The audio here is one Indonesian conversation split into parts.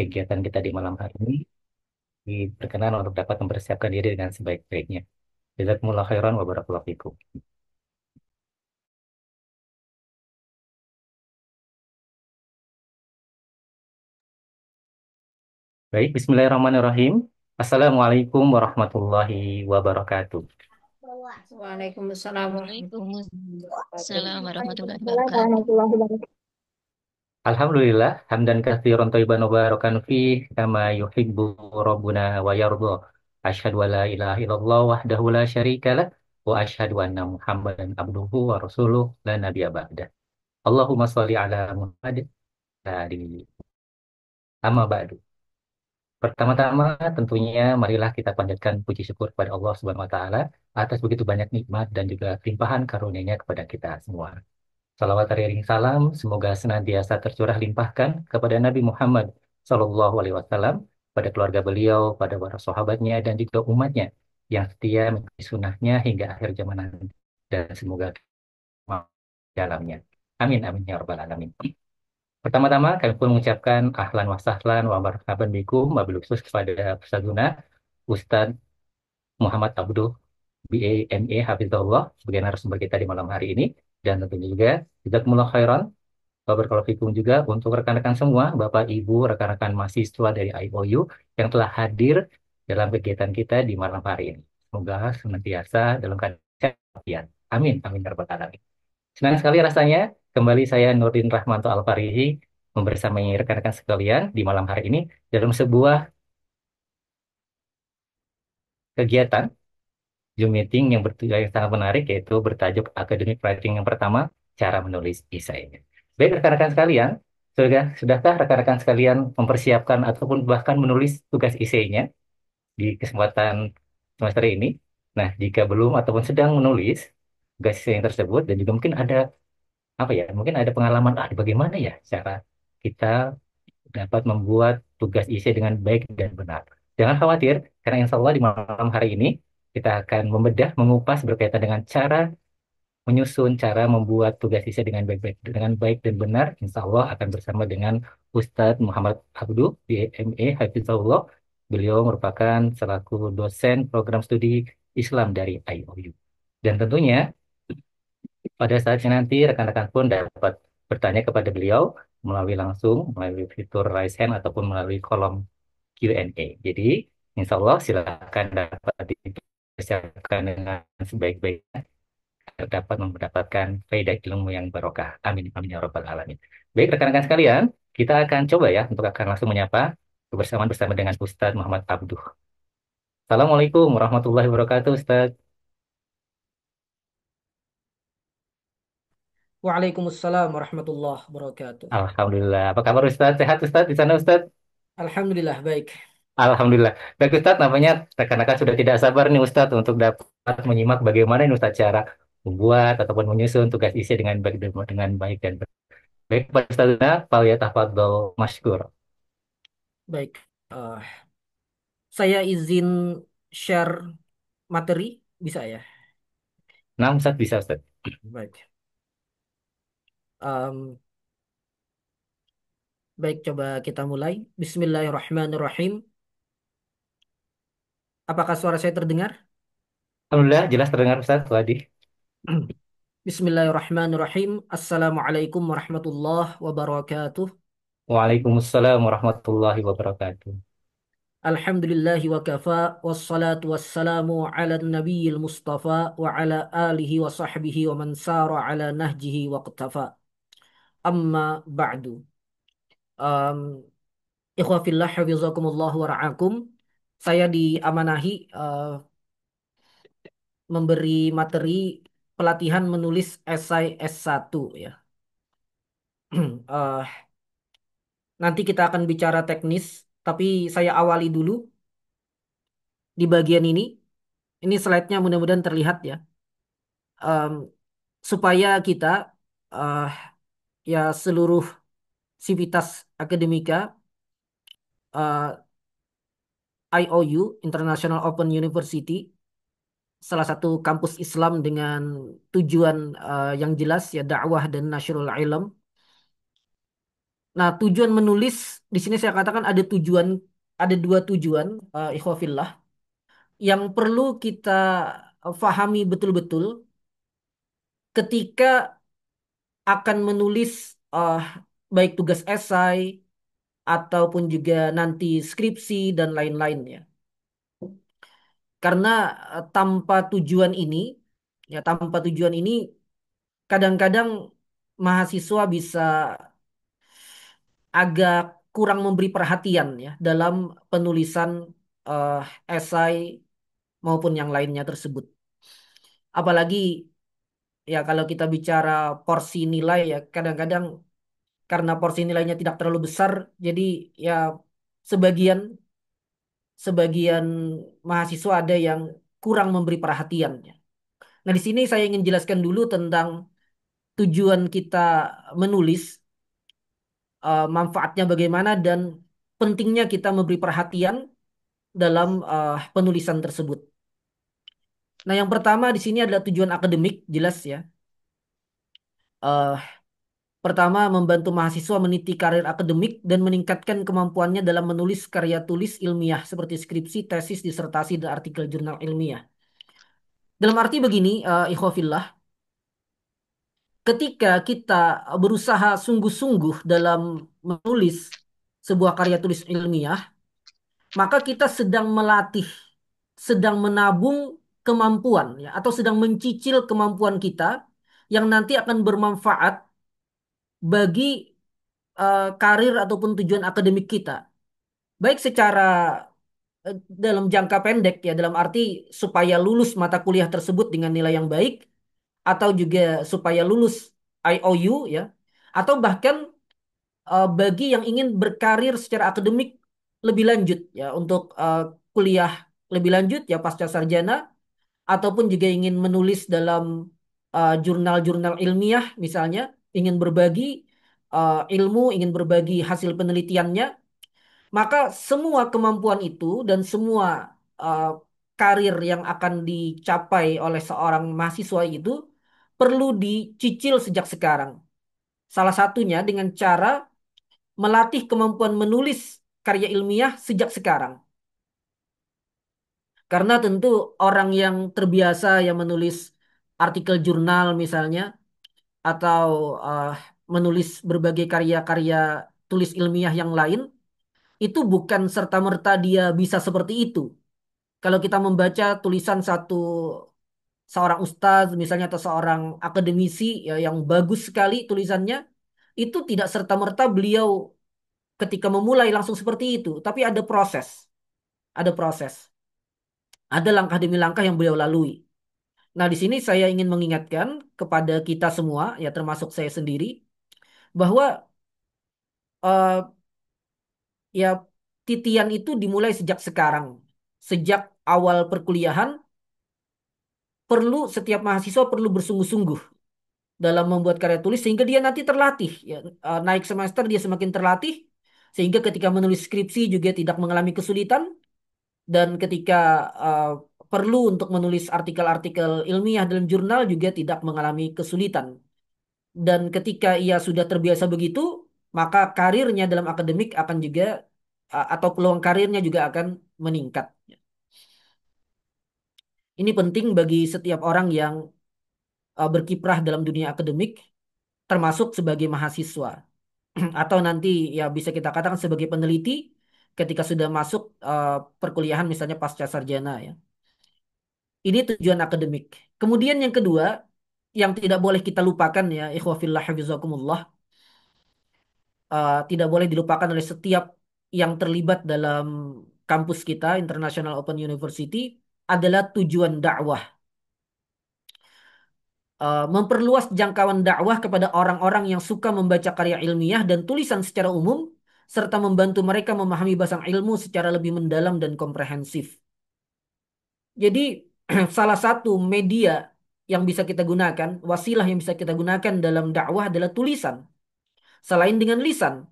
kegiatan kita di malam hari ini. Berkenan untuk dapat mempersiapkan diri dengan sebaik-baiknya. Jazakumullah khairan wa barakallahu fikum. Baik, bismillahirrahmanirrahim. Assalamualaikum warahmatullahi wabarakatuh. Waalaikumsalam warahmatullahi wabarakatuh. Waalaikumsalam warahmatullahi Waalaikumsalam wabarakatuh. warahmatullahi wabarakatuh. Alhamdulillah, hamdan katsiran thayyiban mubarakan fih kama yuhibbu rabbuna wa yarda. Asyhadu an la ilaha illallah wahdahu la syarikalah wa asyhadu anna Muhammadan abduhu wa rasuluh la nabiyya ba'dah. Allahumma shalli ala Muhammad wa ali amma ba'du. Pertama-tama tentunya marilah kita panjatkan puji syukur kepada Allah Subhanahu wa taala atas begitu banyak nikmat dan juga limpahan karunia-Nya kepada kita semua. Salawat teriring salam semoga senantiasa tercurah limpahkan kepada Nabi Muhammad Sallallahu Alaihi Wasallam, pada keluarga beliau, pada para sahabatnya dan juga umatnya yang setia mengikuti sunnahnya hingga akhir zaman nanti, dan semoga di dalamnya. Amin amin ya rabbal alamin. Pertama-tama kami pun mengucapkan ahlan wa sahlan wa marhaban bikum wabil khusus kepada Ustazuna Ustadz Muhammad Abduh BA MA Hafizahullah sebagai narasumber kita di malam hari ini, dan tentunya juga jazakumullah khairan wa barakallahu fikum juga untuk rekan-rekan semua, Bapak Ibu, rekan-rekan mahasiswa dari IOU yang telah hadir dalam kegiatan kita di malam hari ini. Semoga senantiasa dalam keadaan sehat. Amin amin ya rabbal alamin. Senang sekali rasanya kembali saya Nurdin Rahmanto Alfarihi membersamai rekan-rekan sekalian di malam hari ini dalam sebuah kegiatan Zoom meeting yang sangat menarik, yaitu bertajuk Academic Writing yang pertama, cara menulis esainya. Baik rekan-rekan sekalian, sudahkah rekan-rekan sekalian mempersiapkan ataupun bahkan menulis tugas esainya di kesempatan semester ini? Nah, jika belum ataupun sedang menulis tugas esai yang tersebut dan juga mungkin ada apa ya, mungkin ada pengalaman bagaimana ya cara kita dapat membuat tugas esai dengan baik dan benar. Jangan khawatir, karena insya Allah di malam hari ini kita akan membedah, mengupas berkaitan dengan cara menyusun, cara membuat tugas esai dengan baik dan benar. Insya Allah akan bersama dengan Ustadz Muhammad Abduh di MA Hafizahullah. Beliau merupakan selaku dosen program studi Islam dari IOU. Dan tentunya pada saatnya nanti rekan-rekan pun dapat bertanya kepada beliau melalui fitur raise hand ataupun melalui kolom Q&A. Jadi, insya Allah silakan dapat dipersiapkan dengan sebaik-baiknya agar dapat mendapatkan faedah ilmu yang barokah. Amin. Amin ya rabbal alamin. Baik, rekan-rekan sekalian, kita akan coba ya untuk akan langsung menyapa kebersamaan bersama dengan Ustadz Muhammad Abduh. Assalamualaikum warahmatullahi wabarakatuh, Ustadz. Waalaikumsalam warahmatullahi wabarakatuh. Alhamdulillah. Apa kabar Ustadz? Sehat Ustadz di sana Ustadz? Alhamdulillah baik. Alhamdulillah. Baik Ustadz, namanya rekan-rekan sudah tidak sabar nih Ustadz untuk dapat menyimak bagaimana ini Ustadz cara membuat ataupun menyusun tugas isi dengan baik dan benar. Baik, Pak Ustadzna, falyatafadhol masykur. Baik. Saya izin share materi bisa ya? Nah, Ustadz bisa Ustadz. Baik. Em, Baik, coba kita mulai. Bismillahirrahmanirrahim. Apakah suara saya terdengar? Alhamdulillah, jelas terdengar Ustadz. Wadi. Bismillahirrahmanirrahim. Assalamualaikum warahmatullahi wabarakatuh. Waalaikumsalam warahmatullahi wabarakatuh. Alhamdulillahi wa kafa. Wassalatu wassalamu ala nabiyil mustafa wa ala alihi wa sahbihi wa man sara ala nahjihi wa qtafa. Amma ba'du. Um, Ikhwafillah hafizakumullah wa ra'akum. Saya diamanahi memberi materi pelatihan menulis esai S1 ya. Eh, Nanti kita akan bicara teknis, tapi saya awali dulu di bagian ini. Ini slide-nya mudah-mudahan terlihat ya. Em, Supaya kita eh, ya seluruh sivitas akademika IOU International Open University, salah satu kampus Islam dengan tujuan yang jelas ya dakwah dan nasrul ilm. Nah, tujuan menulis di sini saya katakan ada tujuan, ada dua tujuan, ikhwafillah, yang perlu kita fahami betul-betul ketika akan menulis baik tugas esai ataupun juga nanti skripsi dan lain-lainnya. Karena tanpa tujuan ini, ya tanpa tujuan ini kadang-kadang mahasiswa bisa agak kurang memberi perhatian ya dalam penulisan eh, esai maupun yang lainnya tersebut. Apalagi ya kalau kita bicara porsi nilai ya kadang-kadang karena porsi nilainya tidak terlalu besar, jadi ya sebagian sebagian mahasiswa ada yang kurang memberi perhatian ya. Nah, di sini saya ingin jelaskan dulu tentang tujuan kita menulis, manfaatnya bagaimana dan pentingnya kita memberi perhatian dalam penulisan tersebut. Nah, yang pertama di sini adalah tujuan akademik, jelas ya. Eh, Pertama, membantu mahasiswa meniti karir akademik dan meningkatkan kemampuannya dalam menulis karya tulis ilmiah seperti skripsi, tesis, disertasi, dan artikel jurnal ilmiah. Dalam arti begini, ikhwafillah, ketika kita berusaha sungguh-sungguh dalam menulis sebuah karya tulis ilmiah, maka kita sedang melatih, sedang menabung kemampuan ya, atau sedang mencicil kemampuan kita yang nanti akan bermanfaat bagi karir ataupun tujuan akademik kita. Baik secara dalam jangka pendek ya, dalam arti supaya lulus mata kuliah tersebut dengan nilai yang baik, atau juga supaya lulus IOU ya, atau bahkan bagi yang ingin berkarir secara akademik lebih lanjut ya untuk kuliah lebih lanjut ya pasca sarjana ataupun juga ingin menulis dalam jurnal-jurnal ilmiah misalnya ingin berbagi ilmu ingin berbagi hasil penelitiannya maka semua kemampuan itu dan semua uh, karir yang akan dicapai oleh seorang mahasiswa itu perlu dicicil sejak sekarang. Salah satunya dengan cara melatih kemampuan menulis karya ilmiah sejak sekarang. Karena tentu orang yang terbiasa yang menulis artikel jurnal misalnya atau uh, menulis berbagai karya-karya tulis ilmiah yang lain itu bukan serta-merta dia bisa seperti itu. Kalau kita membaca tulisan seorang ustaz misalnya atau seorang akademisi ya, yang bagus sekali tulisannya, itu tidak serta-merta beliau ketika memulai langsung seperti itu, tapi ada proses, ada langkah demi langkah yang beliau lalui. Nah, di sini saya ingin mengingatkan kepada kita semua, ya termasuk saya sendiri, bahwa eh, ya titian itu dimulai sejak sekarang, sejak awal perkuliahan setiap mahasiswa perlu bersungguh-sungguh dalam membuat karya tulis sehingga dia nanti terlatih ya. Naik semester dia semakin terlatih sehingga ketika menulis skripsi juga tidak mengalami kesulitan dan ketika uh, perlu untuk menulis artikel-artikel ilmiah dalam jurnal juga tidak mengalami kesulitan dan ketika ia sudah terbiasa begitu maka karirnya dalam akademik akan juga atau peluang karirnya juga akan meningkat. Ini penting bagi setiap orang yang berkiprah dalam dunia akademik termasuk sebagai mahasiswa. Atau nanti ya bisa kita katakan sebagai peneliti ketika sudah masuk perkuliahan misalnya pasca sarjana ya. Ini tujuan akademik. Kemudian yang kedua yang tidak boleh kita lupakan ya ikhwafillah hafizakumullah tidak boleh dilupakan oleh setiap yang terlibat dalam kampus kita International Open University adalah tujuan dakwah. Memperluas jangkauan dakwah kepada orang-orang yang suka membaca karya ilmiah dan tulisan secara umum, serta membantu mereka memahami bahasa ilmu secara lebih mendalam dan komprehensif. Jadi, salah satu media yang bisa kita gunakan, wasilah yang bisa kita gunakan dalam dakwah adalah tulisan. Selain dengan lisan,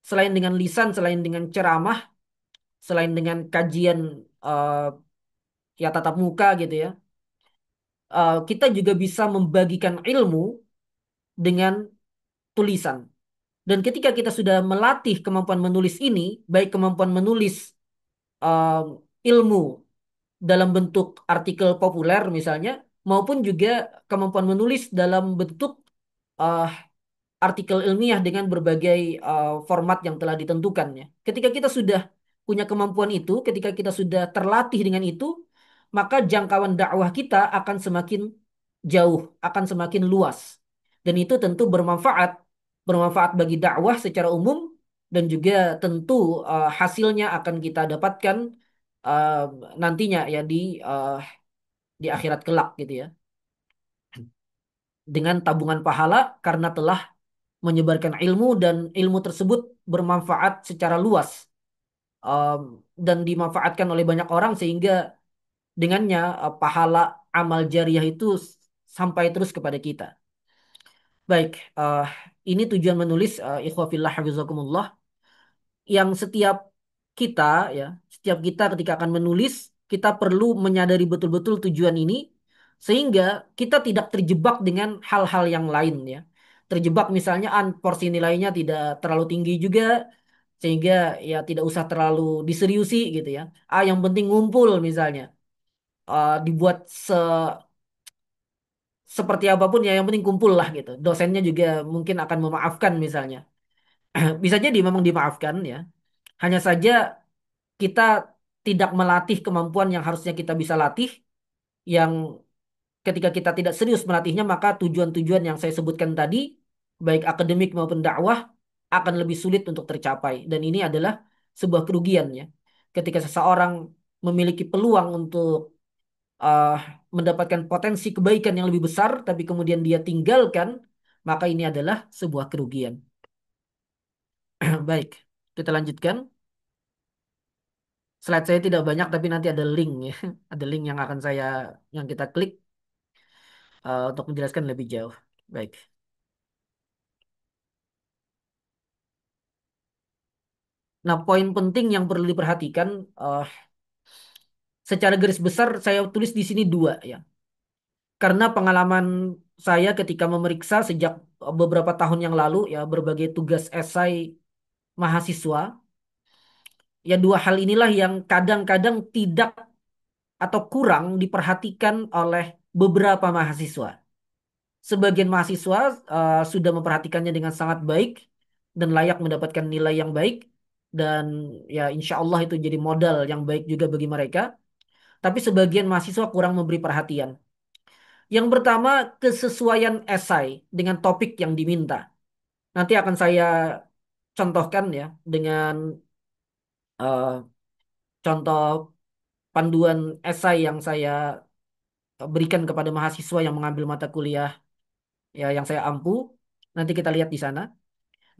selain dengan ceramah, selain dengan kajian eh, ya tatap muka gitu ya, kita juga bisa membagikan ilmu dengan tulisan. Dan ketika kita sudah melatih kemampuan menulis ini, baik kemampuan menulis um, ilmu dalam bentuk artikel populer misalnya, maupun juga kemampuan menulis dalam bentuk uh, artikel ilmiah dengan berbagai format yang telah ditentukannya. Ketika kita sudah punya kemampuan itu, ketika kita sudah terlatih dengan itu, maka jangkauan dakwah kita akan semakin jauh, akan semakin luas. Dan itu tentu bermanfaat, bermanfaat bagi dakwah secara umum dan juga tentu hasilnya akan kita dapatkan uh, nantinya ya di akhirat kelak gitu ya. Dengan tabungan pahala karena telah menyebarkan ilmu dan ilmu tersebut bermanfaat secara luas um, dan dimanfaatkan oleh banyak orang sehingga dengannya pahala amal jariah itu sampai terus kepada kita. Baik, ini tujuan menulis ikhwafillah hafizakumullah yang kita ya, setiap kita ketika akan menulis kita perlu menyadari betul-betul tujuan ini sehingga kita tidak terjebak dengan hal-hal yang lain ya. Terjebak misalnya porsi nilainya tidak terlalu tinggi juga sehingga ya tidak usah terlalu diseriusi gitu ya. Yang penting ngumpul misalnya. Dibuat seperti apapun ya yang penting kumpul lah gitu. Dosennya juga mungkin akan memaafkan misalnya. Bisa jadi memang dimaafkan ya. Hanya saja kita tidak melatih kemampuan yang harusnya kita bisa latih, yang ketika kita tidak serius melatihnya, maka tujuan-tujuan yang saya sebutkan tadi, baik akademik maupun dakwah, akan lebih sulit untuk tercapai. Dan ini adalah sebuah kerugian ya. Ketika seseorang memiliki peluang untuk uh, mendapatkan potensi kebaikan yang lebih besar, tapi kemudian dia tinggalkan, maka ini adalah sebuah kerugian. Baik, kita lanjutkan. Slide saya tidak banyak tapi nanti ada link ya. Ada link yang akan yang kita klik untuk menjelaskan lebih jauh. Baik. Nah, poin penting yang perlu diperhatikan eh, secara garis besar saya tulis di sini dua ya. Karena pengalaman saya ketika memeriksa sejak beberapa tahun yang lalu ya berbagai tugas esai mahasiswa, ya dua hal inilah yang kadang-kadang tidak atau kurang diperhatikan oleh beberapa mahasiswa. Sebagian mahasiswa sudah memperhatikannya dengan sangat baik dan layak mendapatkan nilai yang baik dan ya insya Allah itu jadi modal yang baik juga bagi mereka. Tapi sebagian mahasiswa kurang memberi perhatian. Yang pertama kesesuaian esai dengan topik yang diminta. Nanti akan saya contohkan ya dengan eh, contoh panduan esai yang saya berikan kepada mahasiswa yang mengambil mata kuliah ya yang saya ampu. Nanti kita lihat di sana.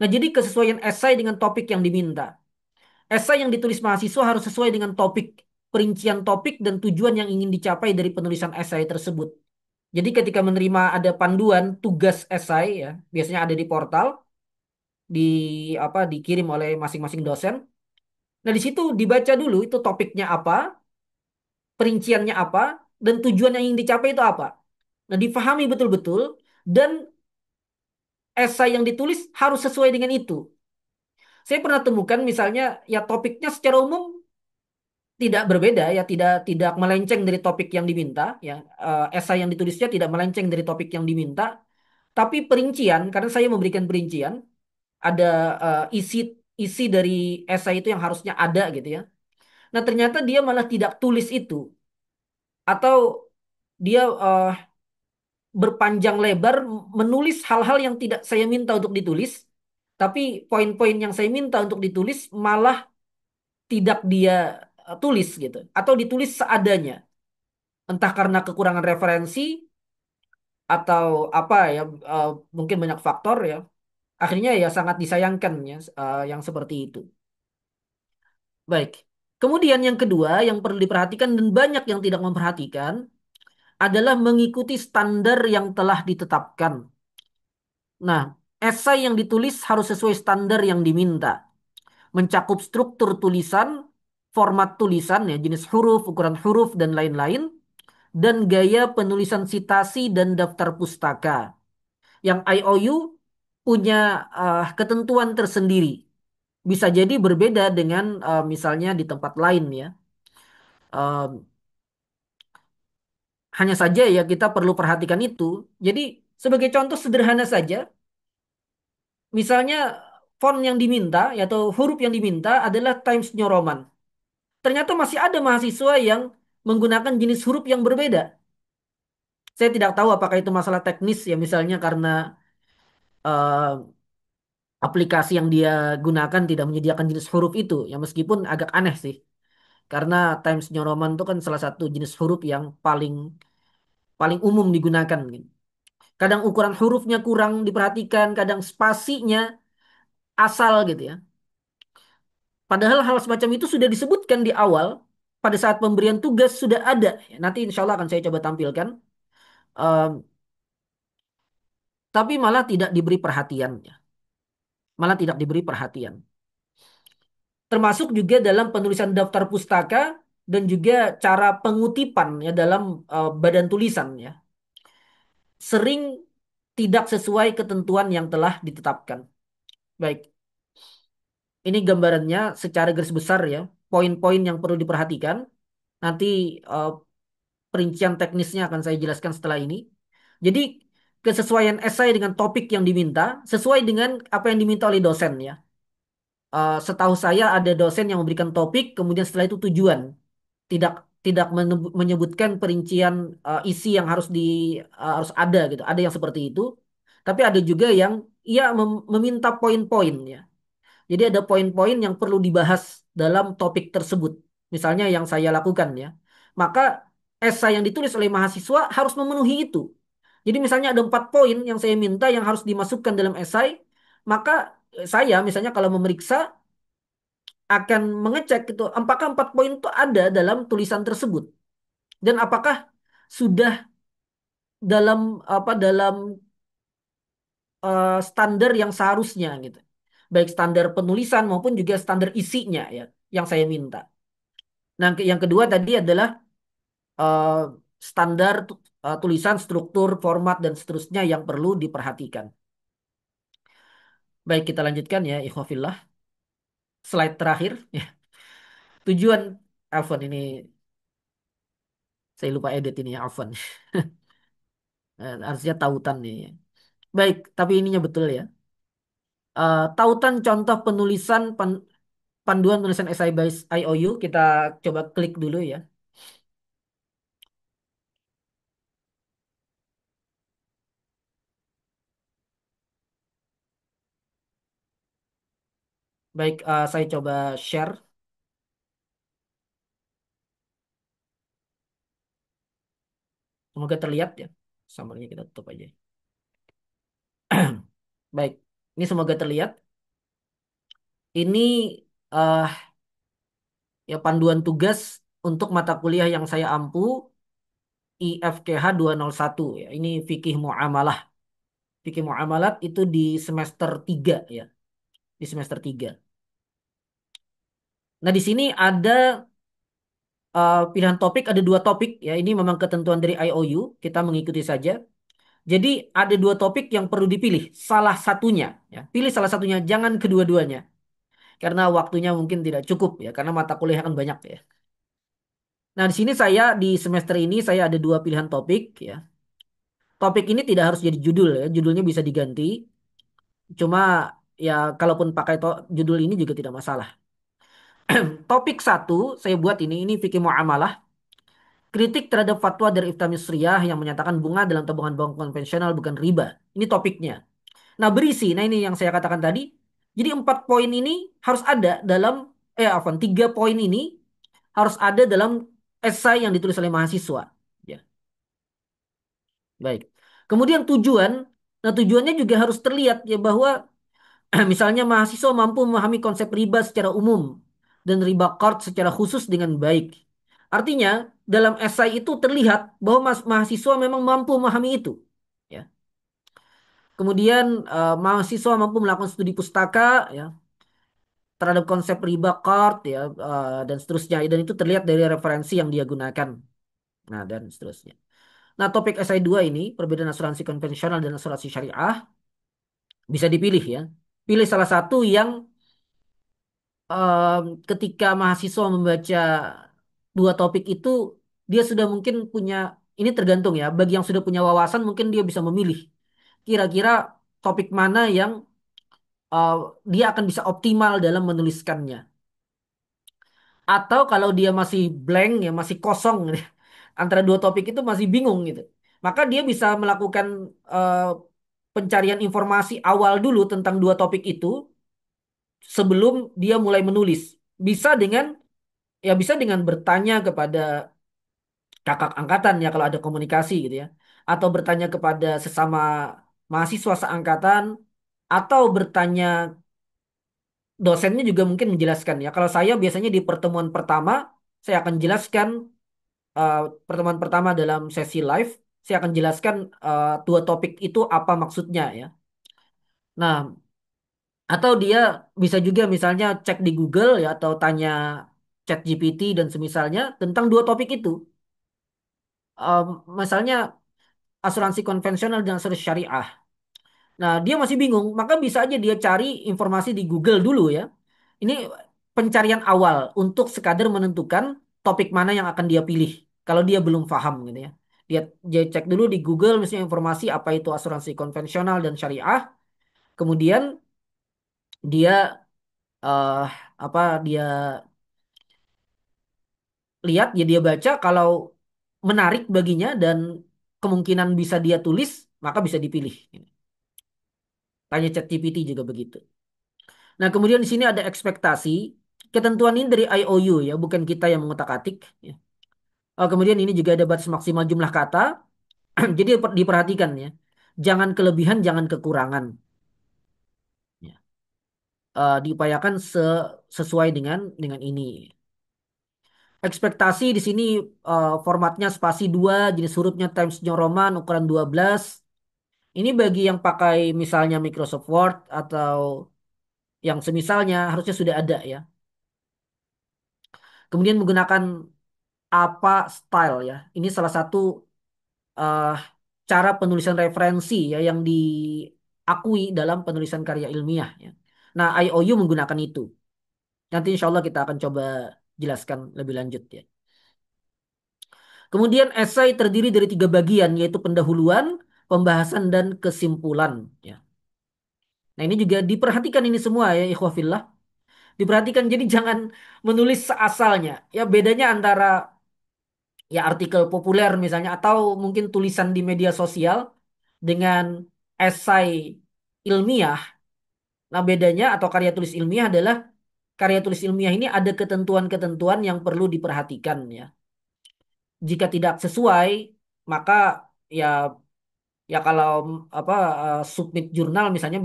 Nah, jadi kesesuaian esai dengan topik yang diminta. Esai yang ditulis mahasiswa harus sesuai dengan topik, perincian topik dan tujuan yang ingin dicapai dari penulisan esai tersebut. Jadi ketika menerima ada panduan tugas esai ya, biasanya ada di portal, di dikirim oleh masing-masing dosen. Nah, di situ dibaca dulu itu topiknya apa, perinciannya apa, dan tujuan yang ingin dicapai itu apa. Nah, difahami betul-betul dan esai yang ditulis harus sesuai dengan itu. Saya pernah temukan misalnya ya topiknya secara umum tidak berbeda ya tidak melenceng dari topik yang diminta ya. Esai yang ditulisnya tidak melenceng dari topik yang diminta tapi perincian karena saya memberikan perincian ada isi isi dari esai itu yang harusnya ada gitu ya. Nah, ternyata dia malah tidak tulis itu atau dia berpanjang lebar menulis hal-hal yang tidak saya minta untuk ditulis tapi poin-poin yang saya minta untuk ditulis malah tidak dia tulis gitu atau ditulis seadanya entah karena kekurangan referensi atau apa ya eh, mungkin banyak faktor ya akhirnya ya sangat disayangkan ya yang seperti itu. Baik, kemudian yang kedua yang perlu diperhatikan dan banyak yang tidak memperhatikan adalah mengikuti standar yang telah ditetapkan. Nah, esai yang ditulis harus sesuai standar yang diminta, mencakup struktur tulisan, format tulisan ya jenis huruf, ukuran huruf dan lain-lain, dan gaya penulisan sitasi dan daftar pustaka. Yang IOU punya ketentuan tersendiri. Bisa jadi berbeda dengan misalnya di tempat lain ya. Eh, Hanya saja ya kita perlu perhatikan itu. Jadi sebagai contoh sederhana saja, misalnya font yang diminta ya, atau huruf yang diminta adalah Times New Roman. Ternyata masih ada mahasiswa yang menggunakan jenis huruf yang berbeda. Saya tidak tahu apakah itu masalah teknis ya, misalnya karena eh, aplikasi yang dia gunakan tidak menyediakan jenis huruf itu. Ya meskipun agak aneh sih. Karena Times New Roman itu kan salah satu jenis huruf yang paling paling umum digunakan gitu. Kadang ukuran hurufnya kurang diperhatikan, kadang spasinya asal gitu ya. Padahal hal semacam itu sudah disebutkan di awal, pada saat pemberian tugas sudah ada. Nanti insya Allah akan saya coba tampilkan. Ehm, tapi malah tidak diberi perhatian, ya. Malah tidak diberi perhatian. Termasuk juga dalam penulisan daftar pustaka dan juga cara pengutipan ya dalam badan tulisan ya. Sering tidak sesuai ketentuan yang telah ditetapkan. Baik, ini gambarannya secara garis besar ya. Poin-poin yang perlu diperhatikan. Nanti eh, perincian teknisnya akan saya jelaskan setelah ini. Jadi kesesuaian esai dengan topik yang diminta sesuai dengan apa yang diminta oleh dosen ya. Setahu saya ada dosen yang memberikan topik, kemudian setelah itu tujuan. Tidak tidak menyebutkan perincian isi yang harus ada gitu. Ada yang seperti itu. Tapi ada juga yang ia meminta poin-poin ya. Jadi ada poin-poin yang perlu dibahas dalam topik tersebut. Misalnya yang saya lakukan ya. Maka esai yang ditulis oleh mahasiswa harus memenuhi itu. Jadi misalnya ada 4 poin yang saya minta yang harus dimasukkan dalam esai. Maka saya misalnya kalau memeriksa akan mengecek itu apakah 4 poin itu ada dalam tulisan tersebut. Dan apakah sudah dalam standar yang seharusnya gitu. Baik standar penulisan maupun juga standar isinya ya yang saya minta. Nah, yang kedua tadi adalah eh, standar tulisan, struktur, format dan seterusnya yang perlu diperhatikan. Baik, kita lanjutkan ya, ikhwafillah. Slide terakhir. Ya. Tujuan, Afwan ini saya lupa edit ini ya, Afwan. Harusnya tautan nih. Baik, tapi ininya betul ya. Tautan contoh penulisan panduan tulisan SI by IOU kita coba klik dulu ya. Baik, saya coba share. Semoga terlihat ya. Sumbernya kita tutup aja. Baik, ini semoga terlihat. Ini eh ya panduan tugas untuk mata kuliah yang saya ampu IFKH 1 ya. Ini fikih muamalah. Fikih muamalat itu di semester 3 ya. Di semester 3. Nah, di sini ada pilihan topik, ada 2 topik ya. Ini memang ketentuan dari IOU, kita mengikuti saja. Jadi ada 2 topik yang perlu dipilih, salah satunya ya. Pilih salah satunya, jangan kedua-duanya. Karena waktunya mungkin tidak cukup ya, karena mata kuliah kan banyak ya. Nah, di sini saya di semester ini saya ada 2 pilihan topik ya. Topik ini tidak harus jadi judul ya, judulnya bisa diganti. Cuma ya kalaupun pakai judul ini juga tidak masalah. Topik satu saya buat ini fikih muamalah. Kritik terhadap fatwa dari Ifta Misriyah yang menyatakan bunga dalam tabungan bank konvensional bukan riba. Ini topiknya. Nah, berisi. Nah, ini yang saya katakan tadi. Jadi 4 poin ini harus ada dalam, afwan, 3 poin ini harus ada dalam esai yang ditulis oleh mahasiswa. Ya, baik. Kemudian tujuan. Nah, tujuannya juga harus terlihat ya bahwa misalnya mahasiswa mampu memahami konsep riba secara umum dan riba qard secara khusus dengan baik. Artinya, dalam esai itu terlihat bahwa mahasiswa memang mampu memahami itu. Ya. Kemudian mahasiswa mampu melakukan studi pustaka ya terhadap konsep riba qard ya dan seterusnya, dan itu terlihat dari referensi yang dia gunakan. Nah, dan seterusnya. Nah, topik esai 2 ini perbedaan asuransi konvensional dan asuransi syariah. Bisa dipilih ya. Pilih salah satu yang ketika mahasiswa membaca dua topik itu dia sudah mungkin punya, ini tergantung ya, bagi yang sudah punya wawasan mungkin dia bisa memilih kira-kira topik mana yang uh, dia akan bisa optimal dalam menuliskannya. Atau kalau dia masih blank ya, masih kosong antara dua topik itu masih bingung gitu. Maka dia bisa melakukan uh, pencarian informasi awal dulu tentang dua topik itu sebelum dia mulai menulis. Bisa dengan bisa dengan bertanya kepada kakak angkatan ya kalau ada komunikasi gitu ya. Atau bertanya kepada sesama mahasiswa seangkatan atau bertanya dosennya juga mungkin menjelaskan ya. Kalau saya biasanya di pertemuan pertama saya akan jelaskan eh, pertemuan pertama dalam sesi live saya akan jelaskan dua topik itu apa maksudnya ya. Nah, atau dia bisa juga misalnya cek di Google ya atau tanya ChatGPT dan semisalnya tentang dua topik itu. Em, Misalnya asuransi konvensional dan asuransi syariah. Nah, dia masih bingung, maka bisa aja dia cari informasi di Google dulu ya. Ini pencarian awal untuk sekadar menentukan topik mana yang akan dia pilih. Kalau dia belum paham gitu ya. Dia cek dulu di Google misalnya informasi apa itu asuransi konvensional dan syariah. Kemudian dia eh apa dia lihat ya dia baca kalau menarik baginya dan kemungkinan bisa dia tulis, maka bisa dipilih. Tanya ChatGPT juga begitu. Nah, kemudian di sini ada ekspektasi. Ketentuan ini dari IOU ya, bukan kita yang mengutak-atik. Ya. Kemudian ini juga ada batas maksimal jumlah kata. Jadi diperhatikan ya. Jangan kelebihan, jangan kekurangan. Ya. Diupayakan sesuai dengan ini. Ekspektasi di sini formatnya spasi 2, jenis hurufnya Times New Roman, ukuran 12. Ini bagi yang pakai misalnya Microsoft Word atau yang semisalnya harusnya sudah ada ya. Kemudian menggunakan apa style ya. Ini salah satu eh, cara penulisan referensi ya yang diakui dalam penulisan karya ilmiah ya. Nah, IOU menggunakan itu. Nanti insya Allah kita akan coba jelaskan lebih lanjut ya. Kemudian esai terdiri dari tiga bagian yaitu pendahuluan, pembahasan dan kesimpulan ya. Nah, ini juga diperhatikan ini semua ya ikhwafillah. Diperhatikan jadi jangan menulis seasalnya. Ya bedanya antara ya artikel populer misalnya atau mungkin tulisan di media sosial dengan esai ilmiah. Nah, bedanya atau karya tulis ilmiah adalah karya tulis ilmiah ini ada ketentuan-ketentuan yang perlu diperhatikan ya. Jika tidak sesuai, maka ya ya kalau apa submit jurnal misalnya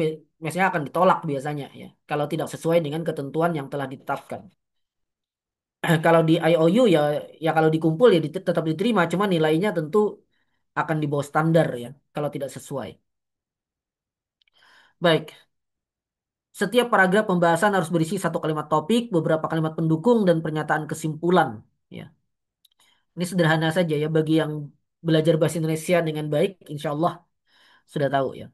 biasanya akan ditolak biasanya ya. Kalau tidak sesuai dengan ketentuan yang telah ditetapkan. Kalau di IOU ya kalau dikumpul ya tetap diterima, cuma nilainya tentu akan di bawah standar ya kalau tidak sesuai. Baik, setiap paragraf pembahasan harus berisi satu kalimat topik, beberapa kalimat pendukung dan pernyataan kesimpulan. Ya, ini sederhana saja ya bagi yang belajar bahasa Indonesia dengan baik, insya Allah sudah tahu ya.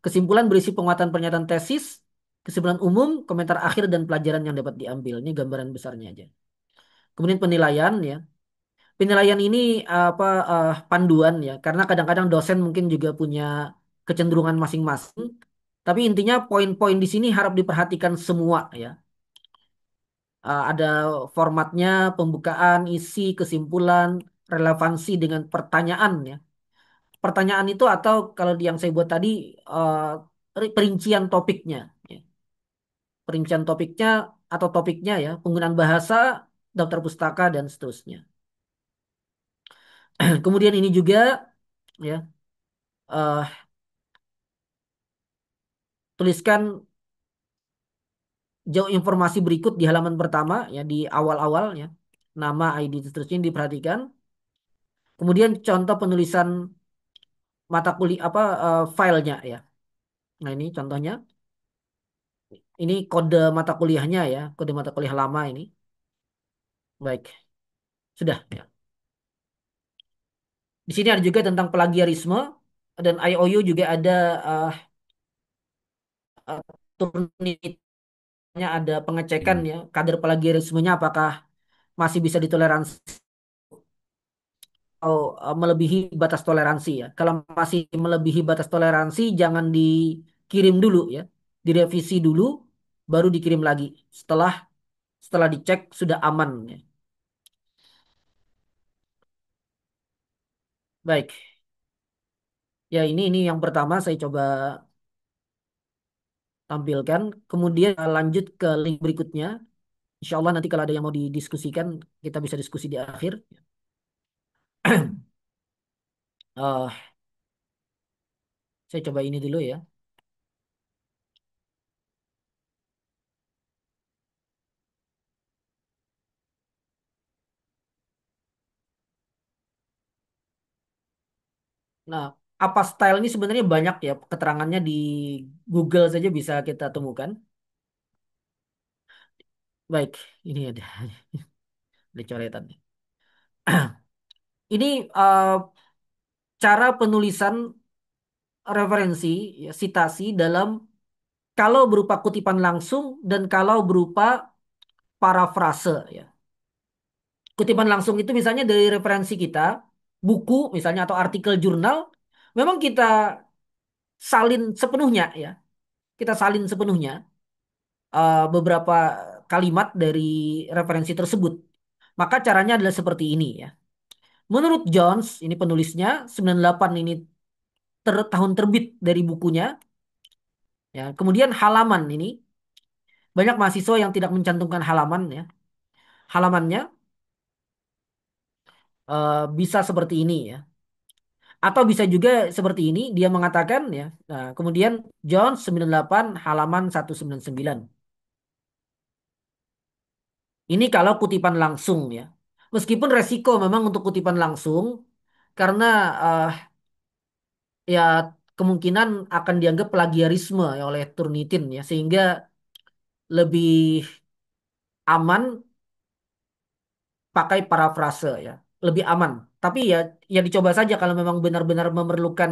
Kesimpulan berisi penguatan pernyataan tesis, kesimpulan umum, komentar akhir dan pelajaran yang dapat diambil. Ini gambaran besarnya aja. Kemudian penilaian ya. Penilaian ini panduan ya, karena kadang-kadang dosen mungkin juga punya kecenderungan masing-masing. Tapi intinya poin-poin di sini harap diperhatikan semua ya. Ada formatnya, pembukaan, isi, kesimpulan, relevansi dengan pertanyaan ya. Pertanyaan itu atau kalau yang saya buat tadi perincian topiknya. Ya. Perincian topiknya atau topiknya ya, penggunaan bahasa, daftar pustaka dan seterusnya. Kemudian ini juga ya eh, tuliskan jauh informasi berikut di halaman pertama ya di awal-awal ya. Nama, ID, dan seterusnya diperhatikan. Kemudian contoh penulisan mata kuliah filenya ya. Nah, ini contohnya. Ini kode mata kuliahnya ya, kode mata kuliah lama ini. Baik, sudah ya. Di sini ada juga tentang plagiarisme dan IOU juga ada eh, Turnitnya ada pengecekan Hmm. ya, kadar plagiarismenya apakah masih bisa ditoleransi atau melebihi batas toleransi ya. Kalau masih melebihi batas toleransi, jangan dikirim dulu ya, direvisi dulu, baru dikirim lagi. Setelah setelah dicek sudah aman ya. Baik, ya ini yang pertama saya coba tampilkan. Kemudian lanjut ke link berikutnya. Insya Allah nanti kalau ada yang mau didiskusikan, kita bisa diskusi di akhir. Eh, saya coba ini dulu ya. Nah, apa style ini sebenarnya banyak ya keterangannya di Google saja bisa kita temukan. Baik, ini ada coretan. Ini cara penulisan referensi, ya, sitasi dalam kalau berupa kutipan langsung dan kalau berupa parafrase. Ya. Kutipan langsung itu misalnya dari referensi kita, buku misalnya atau artikel jurnal, memang kita salin sepenuhnya ya. Kita salin sepenuhnya beberapa kalimat dari referensi tersebut. Maka caranya adalah seperti ini ya. Menurut Jones, ini penulisnya, 98 ini tahun terbit dari bukunya. Ya, kemudian halaman ini, banyak mahasiswa yang tidak mencantumkan halaman ya. Halamannya bisa seperti ini ya. Atau bisa juga seperti ini, dia mengatakan ya. Nah, kemudian Jones 98 halaman 199. Ini kalau kutipan langsung ya. Meskipun resiko memang untuk kutipan langsung, karena eh, ya kemungkinan akan dianggap plagiarisme ya oleh Turnitin ya sehingga lebih aman pakai parafrase ya lebih aman tapi ya dicoba saja kalau memang benar-benar memerlukan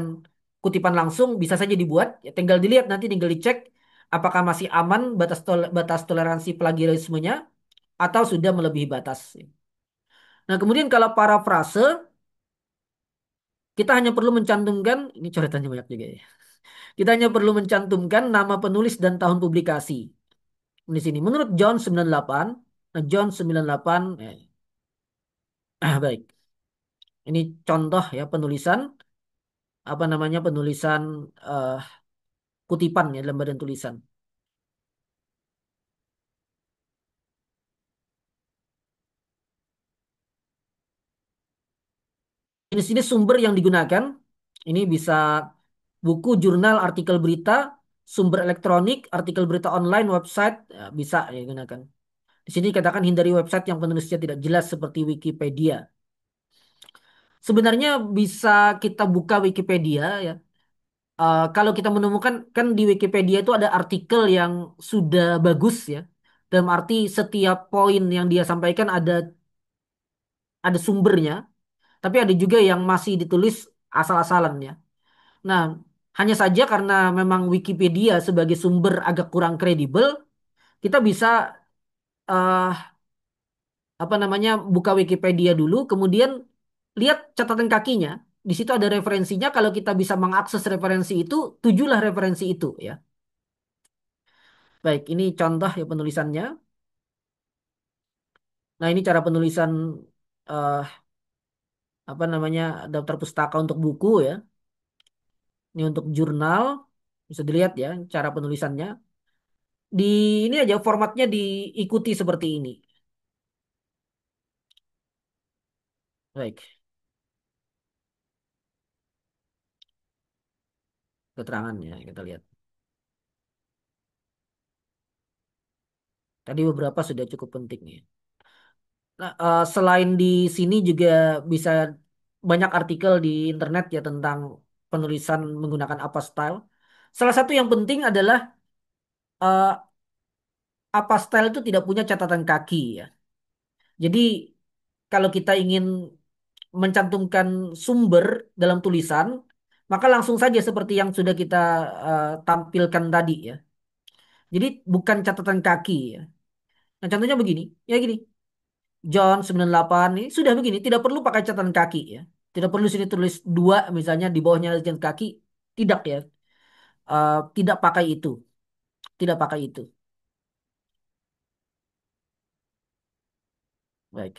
kutipan langsung bisa saja dibuat ya tinggal dilihat nanti tinggal dicek apakah masih aman batas toleransi plagiarismenya atau sudah melebihi batas. Nah kemudian kalau parafrase kita hanya perlu mencantumkan ini coretannya banyak juga ya. Kita hanya perlu mencantumkan nama penulis dan tahun publikasi. Di sini. Menurut John 98, nah John 98, baik. Ini contoh ya penulisan, apa namanya penulisan eh, kutipan ya dalam badan tulisan. Ini sini sumber yang digunakan, ini bisa buku, jurnal, artikel berita, sumber elektronik, artikel berita online, website, ya, bisa ya digunakan. Di sini katakan hindari website yang penulisnya tidak jelas seperti Wikipedia. Sebenarnya bisa kita buka Wikipedia ya. Kalau kita menemukan kan di Wikipedia itu ada artikel yang sudah bagus ya. Dalam arti setiap poin yang dia sampaikan ada sumbernya, tapi ada juga yang masih ditulis asal-asalan ya. Nah, hanya saja karena memang Wikipedia sebagai sumber agak kurang kredibel, kita bisa eh, apa namanya buka Wikipedia dulu, kemudian lihat catatan kakinya. Di situ ada referensinya. Kalau kita bisa mengakses referensi itu, tujulah referensi itu ya. Baik, ini contoh ya penulisannya. Nah, ini cara penulisan eh, apa namanya daftar pustaka untuk buku ya. Ini untuk jurnal bisa dilihat ya cara penulisannya. Di ini aja formatnya diikuti seperti ini. Baik, keterangannya kita lihat. Tadi beberapa sudah cukup penting ya. Nah, selain di sini juga bisa banyak artikel di internet ya tentang penulisan menggunakan apa style. Salah satu yang penting adalah eh, apa style itu tidak punya catatan kaki ya. Jadi kalau kita ingin mencantumkan sumber dalam tulisan, maka langsung saja seperti yang sudah kita tampilkan tadi ya. Jadi bukan catatan kaki ya. Nah, contohnya begini, ya gini. John 98 ini sudah begini, tidak perlu pakai catatan kaki ya. Tidak perlu sini tulis dua misalnya di bawahnya ada catatan kaki. Tidak ya. Tidak pakai itu. Tidak pakai itu. Baik.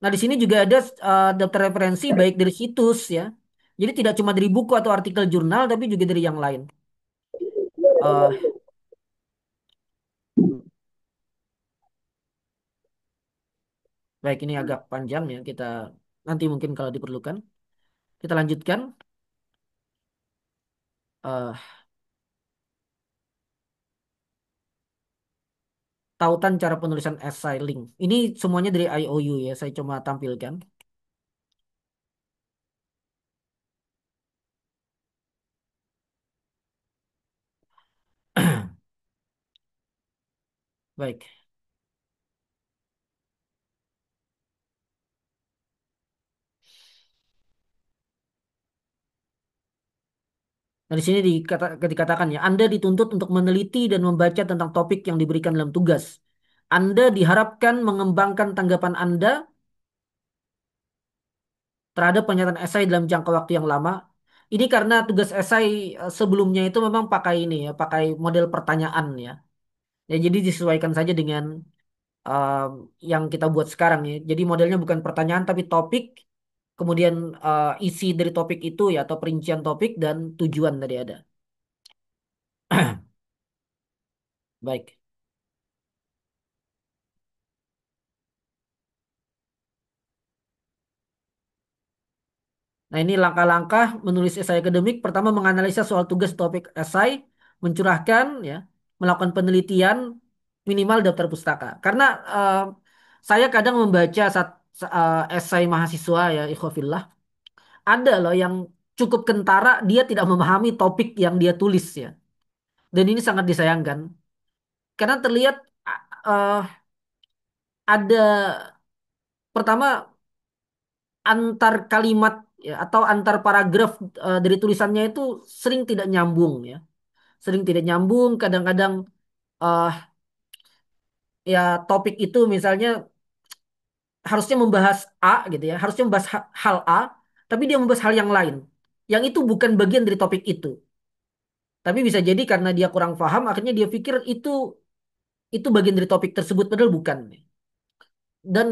Nah, di sini juga ada daftar referensi baik dari situs ya. Jadi tidak cuma dari buku atau artikel jurnal, tapi juga dari yang lain. Eh, Baik, ini agak panjang ya. Kita nanti mungkin kalau diperlukan. Kita lanjutkan. Eh, Tautan cara penulisan esai link. Ini semuanya dari IOU ya. Saya cuma tampilkan. Baik. Nah, di sini dikatakan ya, Anda dituntut untuk meneliti dan membaca tentang topik yang diberikan dalam tugas. Anda diharapkan mengembangkan tanggapan Anda terhadap pernyataan esai dalam jangka waktu yang lama. Ini karena tugas esai sebelumnya itu memang pakai ini ya, pakai model pertanyaan ya. Ya, jadi disesuaikan saja dengan um, yang kita buat sekarang ya. Jadi modelnya bukan pertanyaan tapi topik, kemudian isi dari topik itu ya atau perincian topik dan tujuan tadi ada. Baik. Nah, ini langkah-langkah menulis esai akademik. Pertama, menganalisa soal tugas topik esai, mencurahkan, ya, melakukan penelitian, minimal daftar pustaka. Karena saya kadang membaca esai mahasiswa ya, ikhwafillah, ada loh yang cukup kentara, dia tidak memahami topik yang dia tulis ya. Dan ini sangat disayangkan. Karena terlihat uh, ada pertama antar kalimat ya, atau antar paragraf dari tulisannya itu sering tidak nyambung ya. Sering tidak nyambung, kadang-kadang eh ya topik itu misalnya harusnya membahas A gitu ya, harusnya membahas hal A, tapi dia membahas hal yang lain. Yang itu bukan bagian dari topik itu. Tapi bisa jadi karena dia kurang paham, akhirnya dia pikir itu bagian dari topik tersebut, padahal bukan. Dan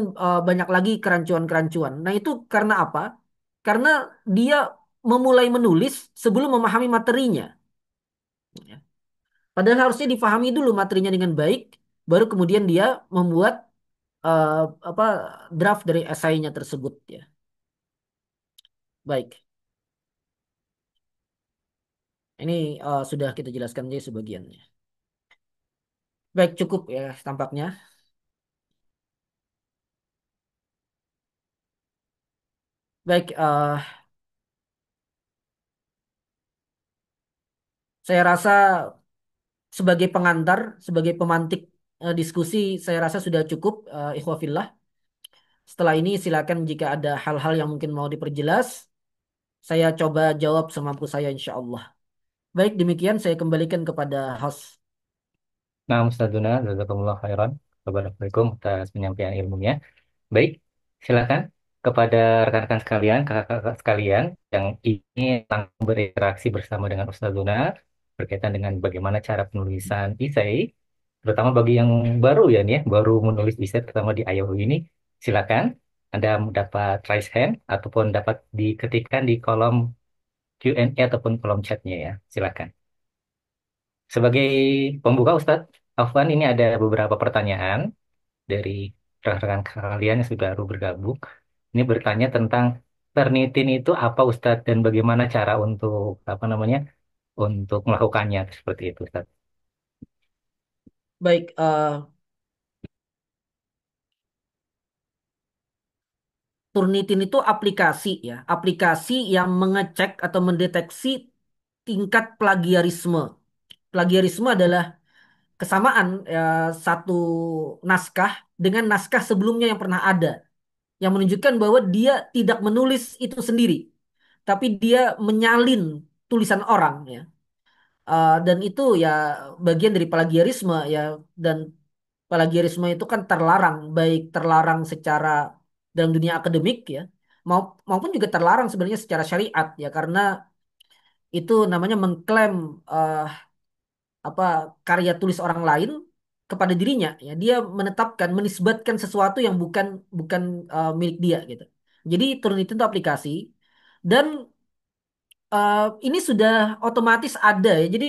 banyak lagi kerancuan-kerancuan. Nah itu karena apa? Karena dia memulai menulis sebelum memahami materinya. Ya. Padahal harusnya difahami dulu materinya dengan baik, baru kemudian dia membuat eh, apa draft dari esainya tersebut ya. Baik, ini sudah kita jelaskan aja sebagiannya. Baik, cukup ya tampaknya. Baik, saya rasa sebagai pengantar, sebagai pemantik diskusi, saya rasa sudah cukup, ikhwafillah. Setelah ini silakan jika ada hal-hal yang mungkin mau diperjelas, saya coba jawab semampu saya insya Allah. Baik, demikian saya kembalikan kepada host. Nah, Ustazuna, jazakumullah khairan. Wabarakatuh atas penyampaian ilmunya. Baik, silakan kepada rekan-rekan sekalian, kakak-kakak sekalian yang ingin langsung berinteraksi bersama dengan Ustazuna berkaitan dengan bagaimana cara penulisan esai, terutama bagi yang baru ya nih, ya, baru menulis esai terutama di IO ini, silakan Anda dapat raise hand ataupun dapat diketikkan di kolom Q&A ataupun kolom chatnya ya, silakan. Sebagai pembuka Ustadz Afwan ini ada beberapa pertanyaan dari rekan-rekan kalian yang sudah baru bergabung. Ini bertanya tentang Turnitin itu apa Ustadz dan bagaimana cara untuk apa namanya untuk melakukannya seperti itu Ustadz. Baik, Turnitin itu aplikasi ya, aplikasi yang mengecek atau mendeteksi tingkat plagiarisme. Plagiarisme adalah kesamaan ya, satu naskah dengan naskah sebelumnya yang pernah ada, yang menunjukkan bahwa dia tidak menulis itu sendiri, tapi dia menyalin. tulisan orang ya. Dan itu ya bagian dari plagiarisme ya, dan plagiarisme itu kan terlarang, baik terlarang secara dalam dunia akademik ya, maupun juga terlarang sebenarnya secara syariat ya, karena itu namanya mengklaim eh, apa karya tulis orang lain kepada dirinya ya. Dia menetapkan, menisbatkan sesuatu yang bukan bukan milik dia gitu. Jadi Turnitin itu aplikasi, dan ini sudah otomatis ada ya. Jadi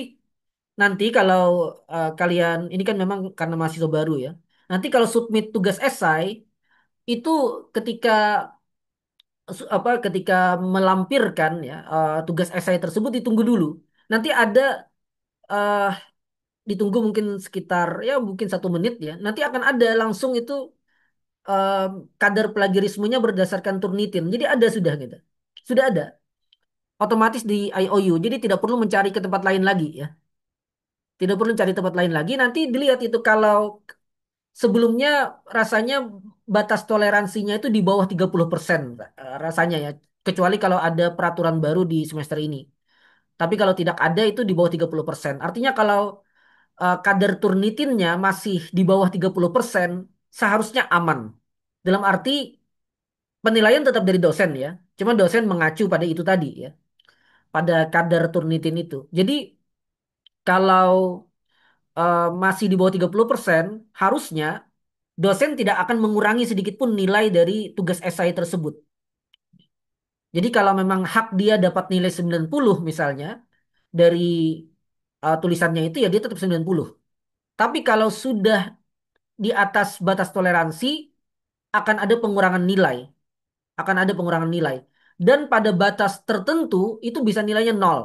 nanti kalau kalian ini kan memang karena mahasiswa baru ya. Nanti kalau submit tugas esai itu ketika ketika melampirkan ya tugas esai tersebut ditunggu dulu. Nanti ada eh, ditunggu mungkin sekitar ya mungkin 1 menit ya. Nanti akan ada langsung itu eh, kadar plagiarismenya berdasarkan Turnitin. Jadi ada sudah gitu. Sudah ada otomatis di IOU. Jadi tidak perlu mencari ke tempat lain lagi ya. Tidak perlu cari tempat lain lagi. Nanti dilihat itu kalau sebelumnya rasanya batas toleransinya itu di bawah 30% rasanya ya. Kecuali kalau ada peraturan baru di semester ini. Tapi kalau tidak ada itu di bawah 30%. Artinya kalau kadar turnitinnya masih di bawah 30%, seharusnya aman. Dalam arti penilaian tetap dari dosen ya. Cuma dosen mengacu pada itu tadi ya. Pada kadar turnitin itu. Jadi kalau masih di bawah 30%, harusnya dosen tidak akan mengurangi sedikit pun nilai dari tugas esai tersebut. Jadi kalau memang hak dia dapat nilai 90 misalnya dari tulisannya itu ya dia tetap 90. Tapi kalau sudah di atas batas toleransi akan ada pengurangan nilai, akan ada pengurangan nilai. Dan pada batas tertentu itu bisa nilainya nol.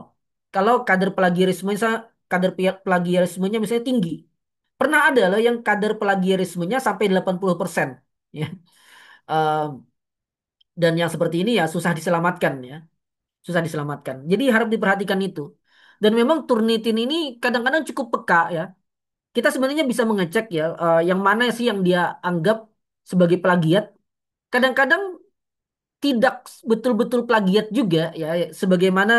Kalau kadar plagiarismenya misalnya tinggi. Pernah ada loh yang kadar plagiarismenya sampai 80%. Ya. Eh, dan yang seperti ini ya susah diselamatkan ya, susah diselamatkan. Jadi harap diperhatikan itu. Dan memang Turnitin ini kadang-kadang cukup peka ya. Kita sebenarnya bisa mengecek ya yang mana sih yang dia anggap sebagai plagiat. Kadang-kadang tidak betul-betul plagiat juga ya, sebagaimana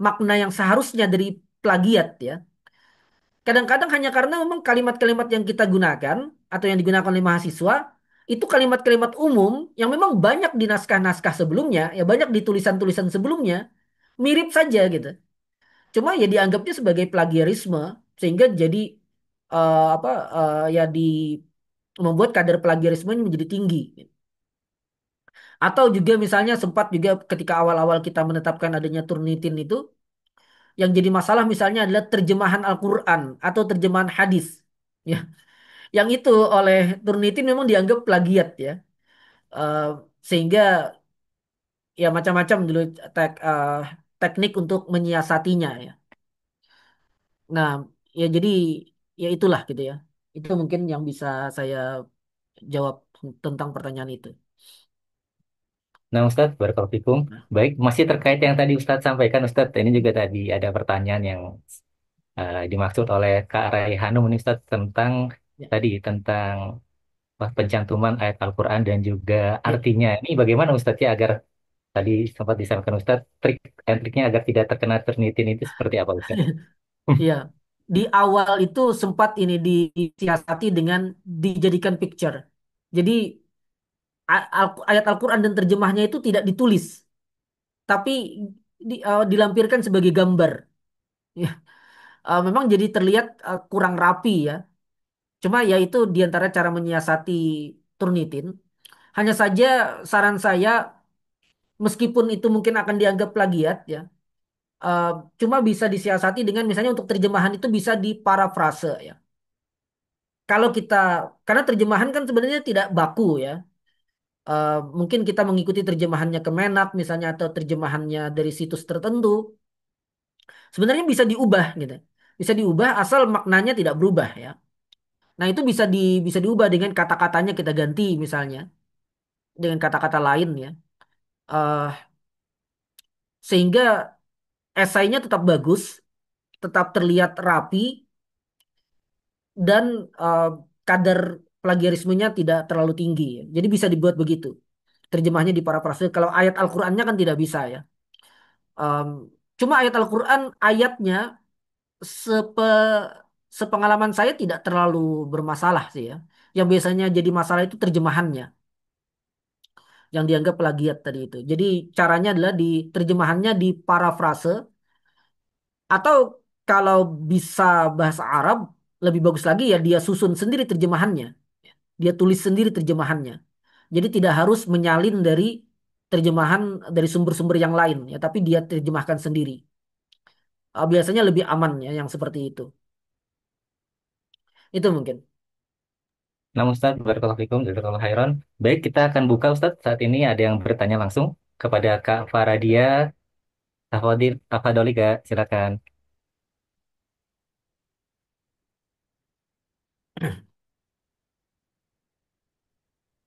makna yang seharusnya dari plagiat ya. Kadang-kadang hanya karena memang kalimat-kalimat yang kita gunakan atau yang digunakan oleh mahasiswa itu kalimat-kalimat umum yang memang banyak di naskah-naskah sebelumnya, ya banyak di tulisan-tulisan sebelumnya, mirip saja gitu. Cuma ya dianggapnya sebagai plagiarisme sehingga jadi apa ya di membuat kadar plagiarisme menjadi tinggi. Atau juga misalnya sempat juga ketika awal-awal kita menetapkan adanya Turnitin itu, yang jadi masalah misalnya adalah terjemahan Al-Quran atau terjemahan hadis. Ya, yang itu oleh Turnitin memang dianggap plagiat ya. Eh, Sehingga ya macam-macam dulu teknik untuk menyiasatinya ya. Nah, ya jadi ya itulah gitu ya. Itu mungkin yang bisa saya jawab tentang pertanyaan itu. Nah, Ustadz, barakallahu Nah, Baik, masih terkait yang tadi Ustadz sampaikan, Ustadz. Ini juga tadi ada pertanyaan yang dimaksud oleh Kak Raihanum ini, Ustadz, tentang ya, tadi, tentang pencantuman ayat Al-Quran dan juga ya. artinya. Ini bagaimana Ustadz ya agar tadi sempat disampaikan Ustadz, trik and triknya agar tidak terkena Turnitin itu seperti apa, Ustadz? Iya, di awal itu sempat ini disiasati dengan dijadikan picture. Jadi ayat Al-Quran dan terjemahnya itu tidak ditulis, tapi dilampirkan sebagai gambar. Ya, memang jadi terlihat kurang rapi ya. Cuma ya itu diantara cara menyiasati Turnitin. Hanya saja saran saya, meskipun itu mungkin akan dianggap plagiat ya, eh, cuma bisa disiasati dengan misalnya untuk terjemahan itu bisa diparafrase ya. Kalau kita, karena terjemahan kan sebenarnya tidak baku ya. Mungkin kita mengikuti terjemahannya Kemenak misalnya atau terjemahannya dari situs tertentu. Sebenarnya bisa diubah gitu. Bisa diubah asal maknanya tidak berubah ya. Nah, itu bisa diubah dengan kata-katanya kita ganti misalnya dengan kata-kata lain ya. Eh Sehingga esainya tetap bagus, tetap terlihat rapi, dan eh, kadar plagiarismenya tidak terlalu tinggi ya. Jadi bisa dibuat begitu. Terjemahnya di parafrase. Kalau ayat Al-Qur'annya kan tidak bisa ya. Cuma ayat Al-Quran ayatnya sepe, sepengalaman saya tidak terlalu bermasalah sih ya. Yang biasanya jadi masalah itu terjemahannya yang dianggap plagiat tadi itu. Jadi caranya adalah di terjemahannya di parafrase atau kalau bisa bahasa Arab lebih bagus lagi ya dia susun sendiri terjemahannya. Dia tulis sendiri terjemahannya. Jadi tidak harus menyalin dari terjemahan dari sumber-sumber yang lain ya, tapi dia terjemahkan sendiri. Biasanya lebih aman ya yang seperti itu. Itu mungkin. Nah, Ustadz, barakallahu fikum, jazakallahu khairan. Baik, kita akan buka Ustadz. Saat ini ada yang bertanya langsung kepada Kak Faradia. Tafadholi, Kak, silakan.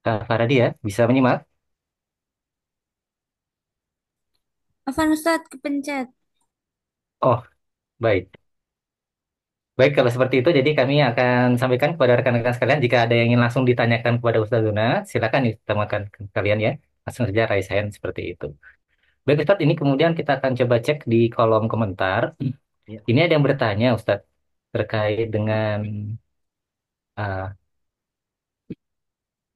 Kak Faradia, bisa menyimak? Afan Ustadz kepencet. Oh, baik. Baik, kalau seperti itu, jadi kami akan sampaikan kepada rekan-rekan sekalian, jika ada yang ingin langsung ditanyakan kepada Ustadz Luna, silakan diutamakan kalian ya. Langsung saja raise hand seperti itu. Baik, Ustadz, ini kemudian kita akan coba cek di kolom komentar. Ya. Ini ada yang bertanya, Ustadz, terkait dengan uh,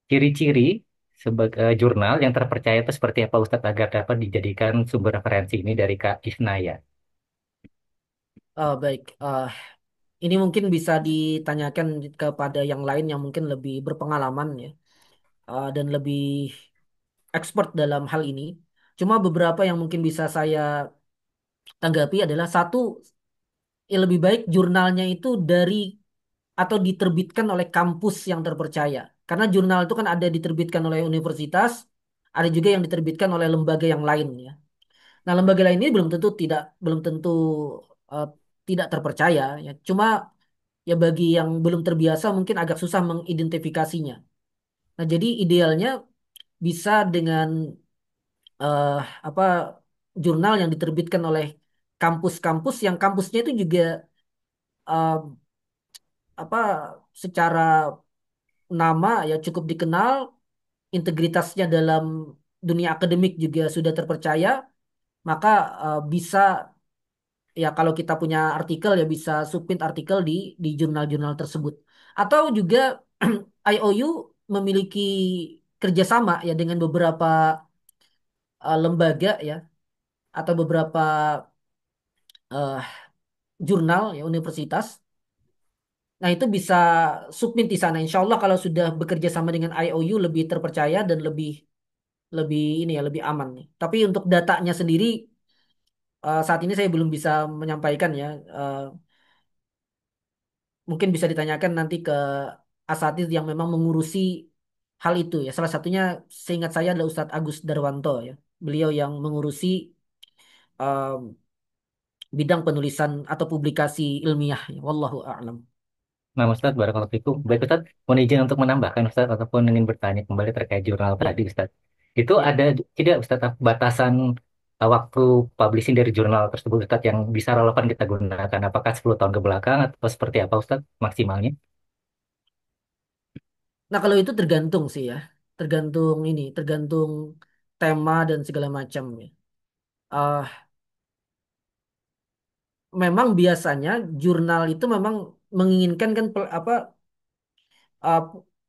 ciri-ciri sebagai jurnal yang terpercaya itu seperti apa, Ustadz, agar dapat dijadikan sumber referensi ini dari Kak Isnaya. Baik. Ini mungkin bisa ditanyakan kepada yang lain yang mungkin lebih berpengalaman ya, dan lebih expert dalam hal ini. Cuma beberapa yang mungkin bisa saya tanggapi adalah satu, ya lebih baik jurnalnya itu dari atau diterbitkan oleh kampus yang terpercaya. Karena jurnal itu kan ada diterbitkan oleh universitas, ada juga yang diterbitkan oleh lembaga yang lain ya. Nah, lembaga lain ini belum tentu eh, tidak terpercaya ya. Cuma ya bagi yang belum terbiasa mungkin agak susah mengidentifikasinya. Nah, jadi idealnya bisa dengan eh, apa jurnal yang diterbitkan oleh kampus-kampus yang kampusnya itu juga eh, apa secara nama ya cukup dikenal, integritasnya dalam dunia akademik juga sudah terpercaya, maka bisa ya kalau kita punya artikel ya bisa submit artikel di jurnal-jurnal tersebut. Atau juga IOU memiliki kerjasama ya dengan beberapa lembaga ya atau beberapa eh, jurnal ya universitas. Nah itu bisa submit di sana. Insya Allah kalau sudah bekerja sama dengan IOU lebih terpercaya dan lebih lebih ini ya lebih aman nih. Tapi untuk datanya sendiri saat ini saya belum bisa menyampaikan ya. Eh, Mungkin bisa ditanyakan nanti ke asatidz yang memang mengurusi hal itu ya. Salah satunya seingat saya adalah Ustadz Agus Darwanto ya. Beliau yang mengurusi um, bidang penulisan atau publikasi ilmiah ya. Wallahu a'lam. Nah, Ustadz, barakallahu fikum. Baik, Ustadz, mohon izin untuk menambahkan, Ustadz, ataupun ingin bertanya kembali terkait jurnal Ya, tadi, Ustadz. Itu ya. ada tidak, Ustadz, batasan waktu publishing dari jurnal tersebut, Ustadz, yang bisa relevan kita gunakan? Apakah 10 tahun ke belakang atau seperti apa, Ustadz, maksimalnya? Nah, kalau itu tergantung sih ya. Tergantung ini, tergantung tema dan segala macam ya. Ah, Memang biasanya jurnal itu memang menginginkan kan ah,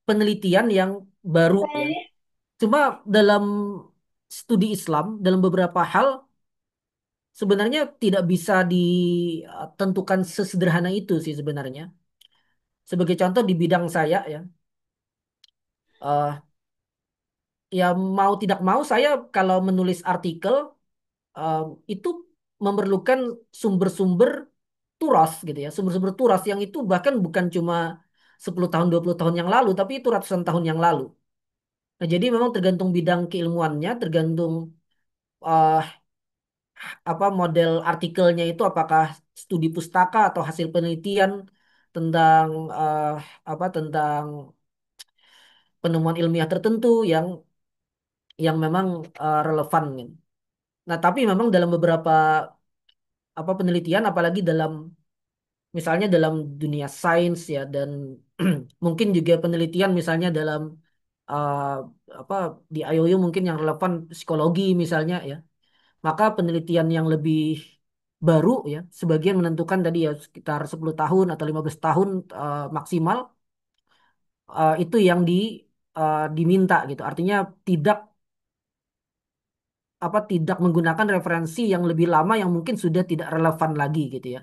penelitian yang baru ya. Cuma dalam studi Islam, dalam beberapa hal sebenarnya tidak bisa ditentukan sesederhana itu sih sebenarnya. Sebagai contoh di bidang saya ya, eh, ya mau tidak mau saya kalau menulis artikel eh, itu memerlukan sumber-sumber turas gitu ya, sumber-sumber turas yang itu bahkan bukan cuma 10 tahun 20 tahun yang lalu, tapi itu ratusan tahun yang lalu. Nah, jadi memang tergantung bidang keilmuannya, tergantung eh, apa model artikelnya itu apakah studi pustaka atau hasil penelitian tentang eh, tentang penemuan ilmiah tertentu yang memang relevan gitu. Nah, tapi memang dalam beberapa penelitian apalagi dalam misalnya dalam dunia sains ya dan mungkin juga penelitian misalnya dalam eh, apa di IOU mungkin yang relevan psikologi misalnya ya. Maka penelitian yang lebih baru ya, sebagian menentukan tadi ya sekitar 10 tahun atau 15 tahun maksimal, itu yang diminta gitu. Artinya tidak tidak menggunakan referensi yang lebih lama yang mungkin sudah tidak relevan lagi gitu ya.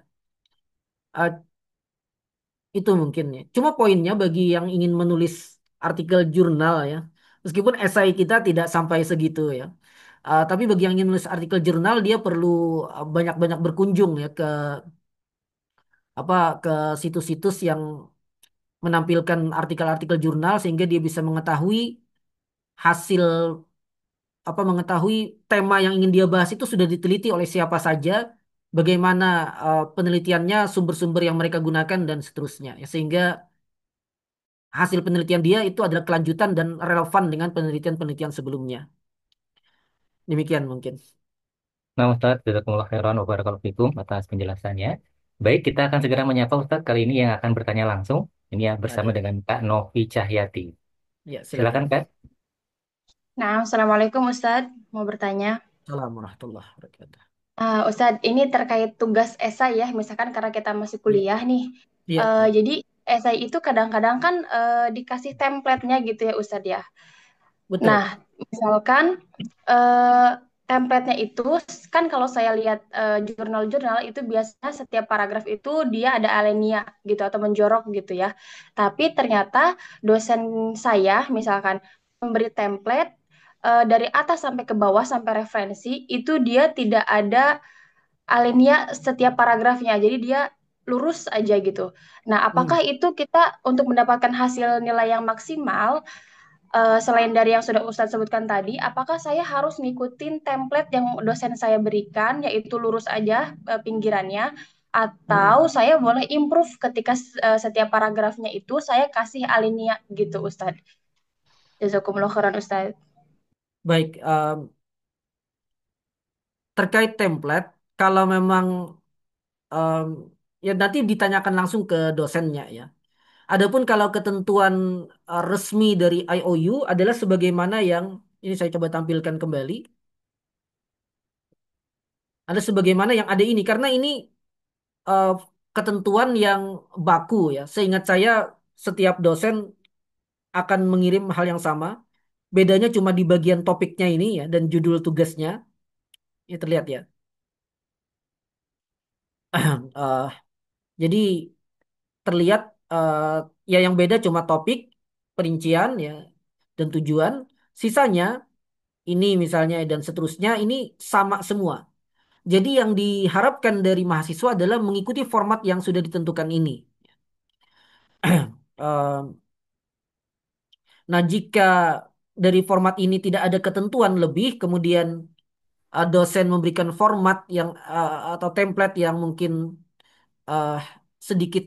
Eh, itu mungkin ya. Cuma poinnya bagi yang ingin menulis artikel jurnal ya, meskipun esai kita tidak sampai segitu ya. Tapi bagi yang ingin menulis artikel jurnal dia perlu banyak-banyak berkunjung ya apa ke situs-situs yang menampilkan artikel-artikel jurnal sehingga dia bisa mengetahui hasil mengetahui tema yang ingin dia bahas itu sudah diteliti oleh siapa saja, bagaimana penelitiannya, sumber-sumber yang mereka gunakan dan seterusnya. Ya, sehingga hasil penelitian dia itu adalah kelanjutan dan relevan dengan penelitian-penelitian sebelumnya. Demikian mungkin. Nah, Ustaz, jazakumullah khairan wa barakallahu fikum atas penjelasannya. Baik, kita akan segera menyapa Ustaz kali ini yang akan bertanya langsung. Ini ya bersama Ada. dengan Kak Novi Cahyati. Ya, Silakan, silakan. Kak. Nah, Assalamualaikum Ustadz. Mau bertanya. Assalamualaikum warahmatullahi wabarakatuh. Ustadz, ini terkait tugas esai ya, misalkan karena kita masih Ya, kuliah nih. ya, ya. Jadi esai itu kadang-kadang kan dikasih template-nya gitu ya Ustadz ya. Nah, Betul. misalkan eh, template-nya itu kan kalau saya lihat jurnal-jurnal itu biasanya setiap paragraf itu dia ada alinea gitu atau menjorok gitu ya. Tapi ternyata dosen saya misalkan memberi template dari atas sampai ke bawah sampai referensi itu dia tidak ada alinea setiap paragrafnya. Jadi dia lurus aja gitu. Nah, apakah Hmm, itu kita untuk mendapatkan hasil nilai yang maksimal selain dari yang sudah Ustadz sebutkan tadi, apakah saya harus ngikutin template yang dosen saya berikan, yaitu lurus aja pinggirannya, atau hmm. saya boleh improve ketika setiap paragrafnya itu saya kasih alinea gitu, Ustadz. Jazakumullah khairan, Ustadz. Baik, terkait template, kalau memang em, ya nanti ditanyakan langsung ke dosennya ya. Adapun kalau ketentuan resmi dari IOU adalah sebagaimana yang ini saya coba tampilkan kembali. Ada sebagaimana yang ada ini karena ini eh, ketentuan yang baku ya. Seingat saya setiap dosen akan mengirim hal yang sama. Bedanya cuma di bagian topiknya ini ya dan judul tugasnya. Ini terlihat ya. Eh, jadi terlihat ya yang beda cuma topik, perincian ya dan tujuan. Sisanya ini misalnya dan seterusnya ini sama semua. Jadi yang diharapkan dari mahasiswa adalah mengikuti format yang sudah ditentukan ini. Eh, Nah, jika dari format ini tidak ada ketentuan lebih, kemudian dosen memberikan format yang atau template yang mungkin eh, sedikit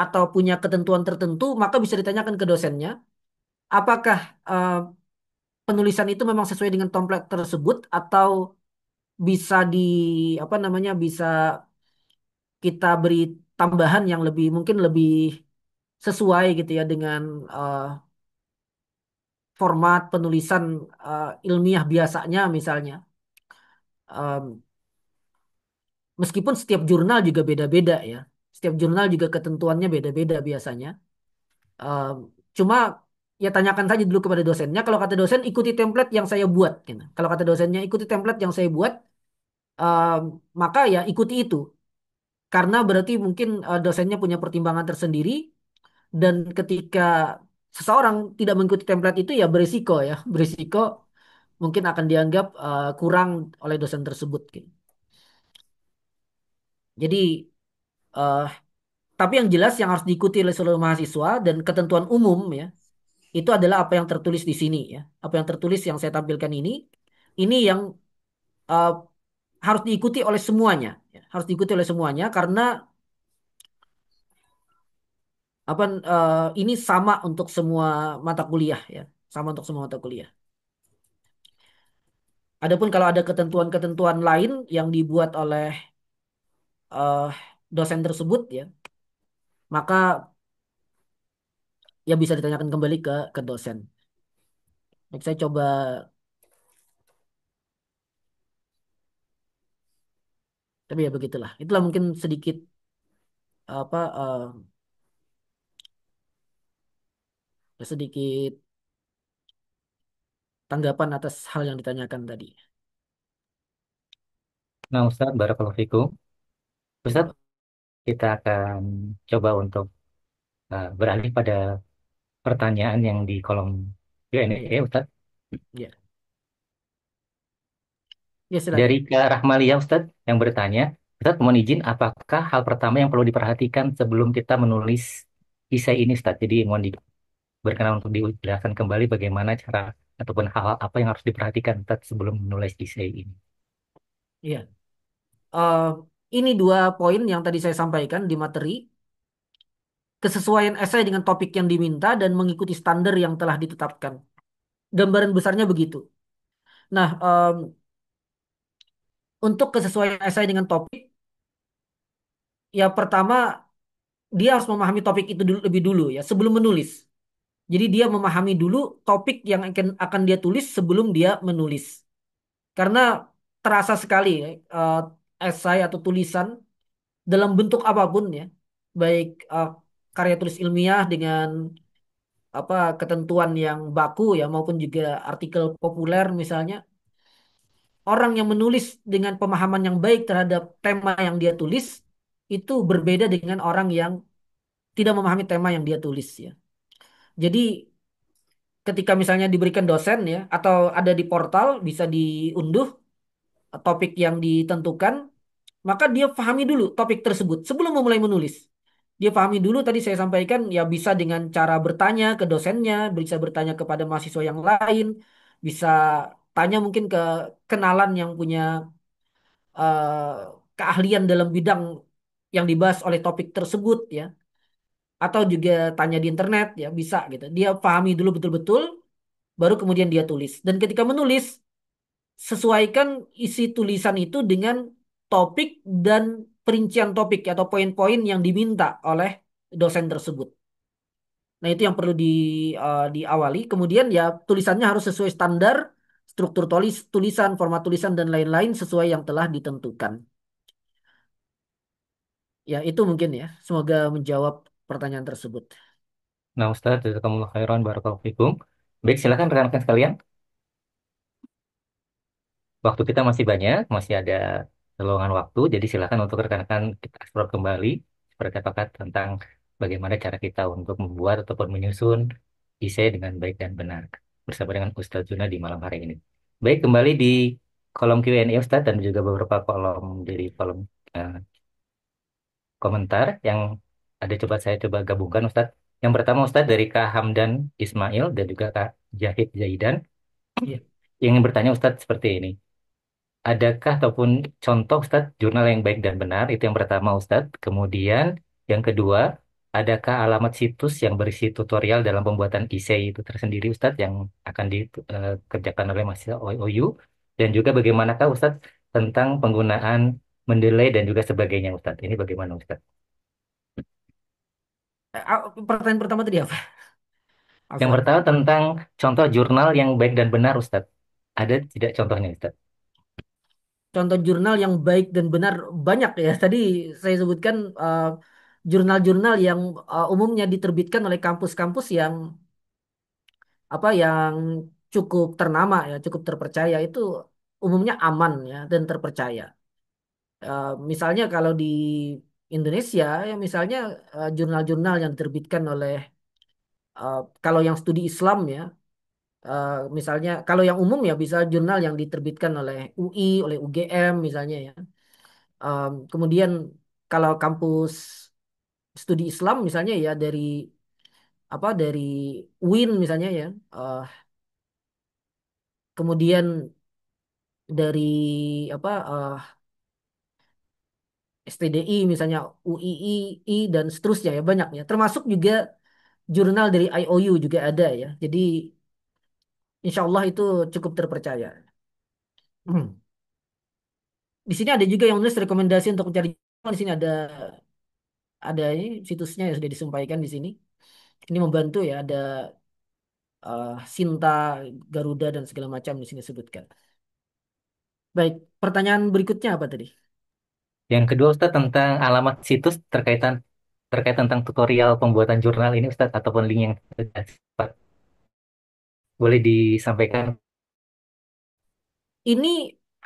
atau punya ketentuan tertentu, maka bisa ditanyakan ke dosennya, apakah eh, penulisan itu memang sesuai dengan template tersebut atau bisa bisa kita beri tambahan yang lebih mungkin lebih sesuai gitu ya dengan eh, format penulisan ilmiah biasanya misalnya. Em, Meskipun setiap jurnal juga beda-beda ya. Setiap jurnal juga ketentuannya beda-beda biasanya. Em, Cuma ya tanyakan saja dulu kepada dosennya. Kalau kata dosen ikuti template yang saya buat. Gitu. Kalau kata dosennya ikuti template yang saya buat, em, maka ya ikuti itu. Karena berarti mungkin dosennya punya pertimbangan tersendiri. Dan ketika seseorang tidak mengikuti template itu ya berisiko ya. Berisiko mungkin akan dianggap kurang oleh dosen tersebut. Gitu. Jadi eh, tapi yang jelas yang harus diikuti oleh seluruh mahasiswa dan ketentuan umum ya, itu adalah apa yang tertulis di sini ya. Apa yang tertulis yang saya tampilkan ini yang eh, harus diikuti oleh semuanya. Ya. Harus diikuti oleh semuanya karena ini sama untuk semua mata kuliah ya. Sama untuk semua mata kuliah. Adapun kalau ada ketentuan-ketentuan lain yang dibuat oleh eh, dosen tersebut ya, maka ya bisa ditanyakan kembali ke dosen. Baik, saya coba Tapi ya begitulah. Itulah mungkin sedikit apa sedikit tanggapan atas hal yang ditanyakan tadi. Nah, Ustaz, barakallahu fikum. Ustaz, kita akan coba untuk beralih pada pertanyaan yang di kolom Iya, Q&A, Ustaz. iya. Ya silakan. Dari Kak Rahmalia, Ustaz, yang bertanya, Ustaz, mohon izin, apakah hal pertama yang perlu diperhatikan sebelum kita menulis esai ini, Ustaz? Jadi, mohon berkenan untuk dijelaskan kembali bagaimana cara ataupun hal-hal apa yang harus diperhatikan, Ustaz, sebelum menulis esai ini. Iya. Eh, ini dua poin yang tadi saya sampaikan di materi. Kesesuaian esai dengan topik yang diminta dan mengikuti standar yang telah ditetapkan. Gambaran besarnya begitu. Nah, untuk kesesuaian esai dengan topik, ya pertama dia harus memahami topik itu dulu, lebih dulu ya sebelum menulis. Jadi dia memahami dulu topik yang akan dia tulis sebelum dia menulis. Karena terasa sekali ya, esai atau tulisan dalam bentuk apapun ya, baik karya tulis ilmiah dengan apa ketentuan yang baku ya maupun juga artikel populer misalnya, orang yang menulis dengan pemahaman yang baik terhadap tema yang dia tulis itu berbeda dengan orang yang tidak memahami tema yang dia tulis ya. Jadi ketika misalnya diberikan dosen ya atau ada di portal bisa diunduh topik yang ditentukan, maka dia pahami dulu topik tersebut sebelum memulai menulis. Dia pahami dulu tadi saya sampaikan ya bisa dengan cara bertanya ke dosennya, bisa bertanya kepada mahasiswa yang lain, bisa tanya mungkin ke kenalan yang punya eh, keahlian dalam bidang yang dibahas oleh topik tersebut ya, atau juga tanya di internet ya bisa gitu. Dia pahami dulu betul-betul, baru kemudian dia tulis. Dan ketika menulis, sesuaikan isi tulisan itu dengan topik dan perincian topik atau poin-poin yang diminta oleh dosen tersebut. Nah, itu yang perlu diawali. Kemudian ya tulisannya harus sesuai standar, struktur tulisan, format tulisan dan lain-lain sesuai yang telah ditentukan. Ya, itu mungkin ya. Semoga menjawab pertanyaan tersebut. Nah, Ustaz, jazakumullah khairan, barakallahu fikum. Baik, silakan rekan-rekan sekalian. Waktu kita masih banyak, masih ada lowongan waktu, jadi silakan untuk rekan-rekan kita explore kembali seperti apakah tentang bagaimana cara kita untuk membuat ataupun menyusun esai dengan baik dan benar bersama dengan Ustaz Juna di malam hari ini. Baik, kembali di kolom Q&A Ustaz dan juga beberapa kolom dari kolom eh, komentar yang ada saya coba gabungkan Ustaz. Yang pertama Ustaz dari Kak Hamdan Ismail dan juga Kak Jahid Zaidan Iya. yang ingin bertanya Ustadz seperti ini. Adakah ataupun contoh Ustadz jurnal yang baik dan benar? Itu yang pertama Ustadz. Kemudian yang kedua, adakah alamat situs yang berisi tutorial dalam pembuatan esai itu tersendiri Ustadz yang akan dikerjakan oleh mahasiswa OU? Dan juga bagaimanakah Ustadz tentang penggunaan mendelay dan juga sebagainya Ustadz? Ini bagaimana Ustadz? Pertanyaan pertama tadi apa? Yang Afwan. pertama tentang contoh jurnal yang baik dan benar Ustadz. Ada tidak contohnya Ustadz? Contoh jurnal yang baik dan benar banyak ya. Tadi saya sebutkan jurnal-jurnal yang umumnya diterbitkan oleh kampus-kampus yang apa yang cukup ternama ya, cukup terpercaya itu umumnya aman ya dan terpercaya. Misalnya kalau di Indonesia ya misalnya jurnal-jurnal yang diterbitkan oleh kalau yang studi Islam ya misalnya kalau yang umum ya bisa jurnal yang diterbitkan oleh UI, oleh UGM misalnya ya. Kemudian kalau kampus studi Islam misalnya ya dari apa dari UIN misalnya ya. Eh, Kemudian dari apa STDI misalnya UII dan seterusnya ya banyak ya. Termasuk juga jurnal dari IOU juga ada ya. Jadi insya Allah itu cukup terpercaya. Hmm. Di sini ada juga yang menulis rekomendasi untuk mencari jurnal. Di sini ada ini situsnya yang sudah disampaikan di sini. Ini membantu ya ada Sinta, Garuda dan segala macam di sini disebutkan. Baik, pertanyaan berikutnya apa tadi? Yang kedua Ustadz tentang alamat situs terkait tentang tutorial pembuatan jurnal ini Ustadz ataupun link yang sudah sempat boleh disampaikan. Ini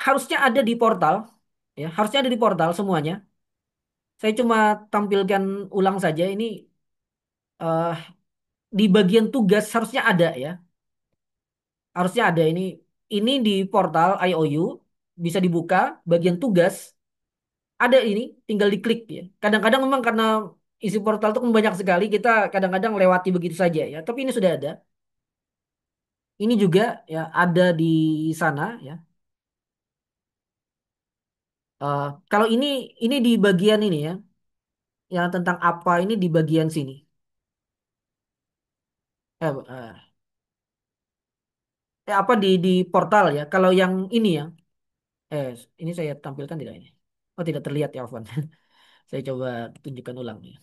harusnya ada di portal, ya, harusnya ada di portal semuanya. Saya cuma tampilkan ulang saja. Ini eh, di bagian tugas harusnya ada ya, harusnya ada ini. Ini di portal IOU bisa dibuka bagian tugas ada ini, tinggal diklik ya. Kadang-kadang memang karena isi portal itu kan banyak sekali, kita kadang-kadang lewati begitu saja ya. Tapi ini sudah ada. Ini juga ya ada di sana ya. Kalau ini di bagian ini ya, yang tentang apa ini di bagian sini. Eh, apa di portal ya. Kalau yang ini ya, eh ini saya tampilkan tidak ini? Oh tidak terlihat ya, Afwan. Saya coba tunjukkan ulang ya.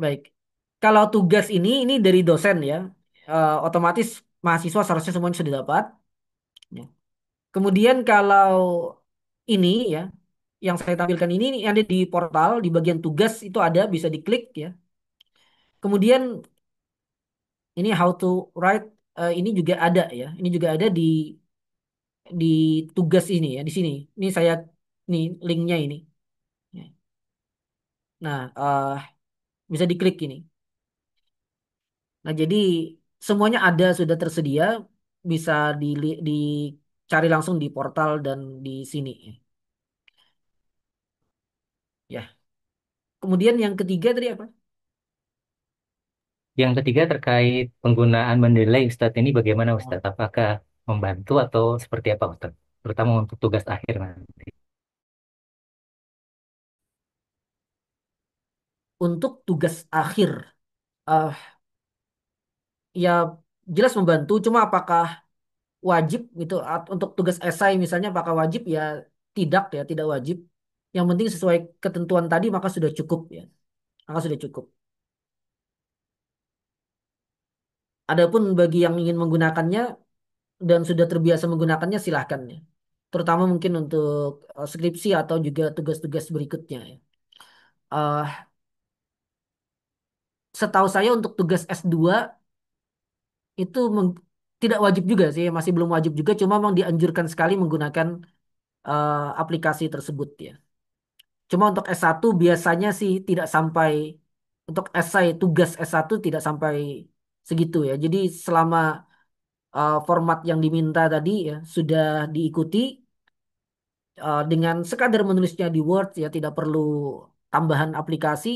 Baik. Kalau tugas ini dari dosen ya, otomatis mahasiswa seharusnya semuanya sudah dapat. Ya. Kemudian kalau ini ya, yang saya tampilkan ini yang ada di portal di bagian tugas itu ada bisa diklik ya. Kemudian ini how to write ini juga ada ya. Ini juga ada di tugas ini ya di sini. Ini saya nih linknya ini. Ya. Nah, bisa diklik ini. Nah, jadi semuanya ada sudah tersedia, bisa dicari langsung di portal dan di sini. Ya. Kemudian yang ketiga tadi apa? Yang ketiga terkait penggunaan mendelay Ustadz ini bagaimana Oh. Ustadz? Apakah membantu atau seperti apa Ustadz? Terutama untuk tugas akhir nanti. Untuk tugas akhir, eh ya jelas membantu. Cuma apakah wajib gitu untuk tugas esai misalnya apakah wajib ya tidak ya tidak wajib. Yang penting sesuai ketentuan tadi maka sudah cukup ya. Maka sudah cukup. Adapun bagi yang ingin menggunakannya dan sudah terbiasa menggunakannya silahkan ya. Terutama mungkin untuk skripsi atau juga tugas-tugas berikutnya ya. Eh, Setahu saya untuk tugas S2 itu tidak wajib juga sih, masih belum wajib juga, cuma memang dianjurkan sekali menggunakan aplikasi tersebut ya. Cuma untuk S1 biasanya sih tidak sampai, untuk esai tugas S1 tidak sampai segitu ya. Jadi selama format yang diminta tadi ya sudah diikuti, dengan sekadar menulisnya di Word ya tidak perlu tambahan aplikasi,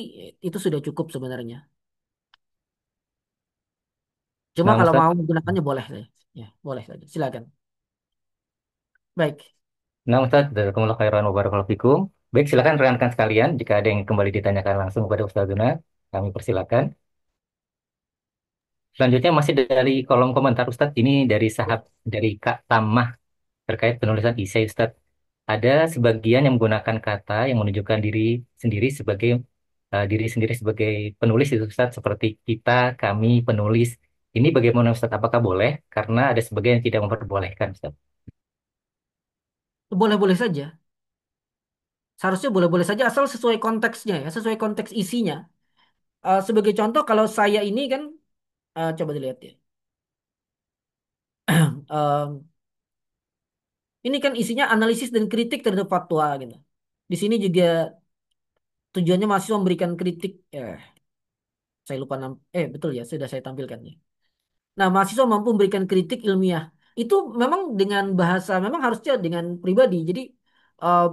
itu sudah cukup sebenarnya. Cuma Nah kalau mau Ustadz, menggunakannya boleh deh. Ya, boleh saja. Silakan. Baik. nah Ustadz, jazakumullah khairan wa barakallahu fikum. Baik, silakan rekan-rekan sekalian jika ada yang kembali ditanyakan langsung kepada Ustazuna, kami persilakan. Selanjutnya masih dari kolom komentar Ustadz, ini dari dari Kak Tamah terkait penulisan esai Ustadz. Ada sebagian yang menggunakan kata yang menunjukkan diri sendiri sebagai penulis itu Ustadz, seperti kita, kami, penulis. Ini bagaimana Ustadz? Apakah boleh? Karena ada sebagian yang tidak memperbolehkan Ustadz. Boleh-boleh saja. Seharusnya boleh-boleh saja asal sesuai konteksnya ya, sesuai konteks isinya. Sebagai contoh kalau saya ini kan coba dilihat ya. Em, ini kan isinya analisis dan kritik terhadap fatwa gitu. Di sini juga tujuannya mahasiswa memberikan kritik. Saya lupa betul ya, sudah saya tampilkan ya. Nah, mahasiswa mampu memberikan kritik ilmiah. Itu memang dengan bahasa, memang harusnya dengan pribadi. Jadi eh,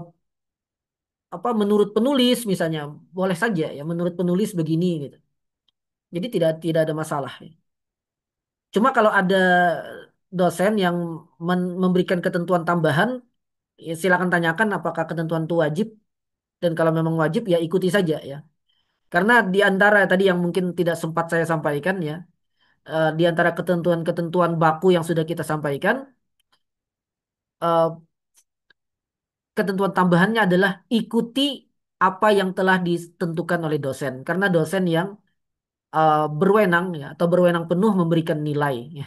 apa menurut penulis misalnya boleh saja ya menurut penulis begini gitu. Jadi tidak tidak ada masalah. Ya. Cuma kalau ada dosen yang memberikan ketentuan tambahan, ya silakan tanyakan apakah ketentuan itu wajib dan kalau memang wajib ya ikuti saja ya. Karena di antara tadi yang mungkin tidak sempat saya sampaikan ya, di antara ketentuan-ketentuan baku yang sudah kita sampaikan, eh, ketentuan tambahannya adalah ikuti apa yang telah ditentukan oleh dosen. Karena dosen yang berwenang ya atau berwenang penuh memberikan nilai ya.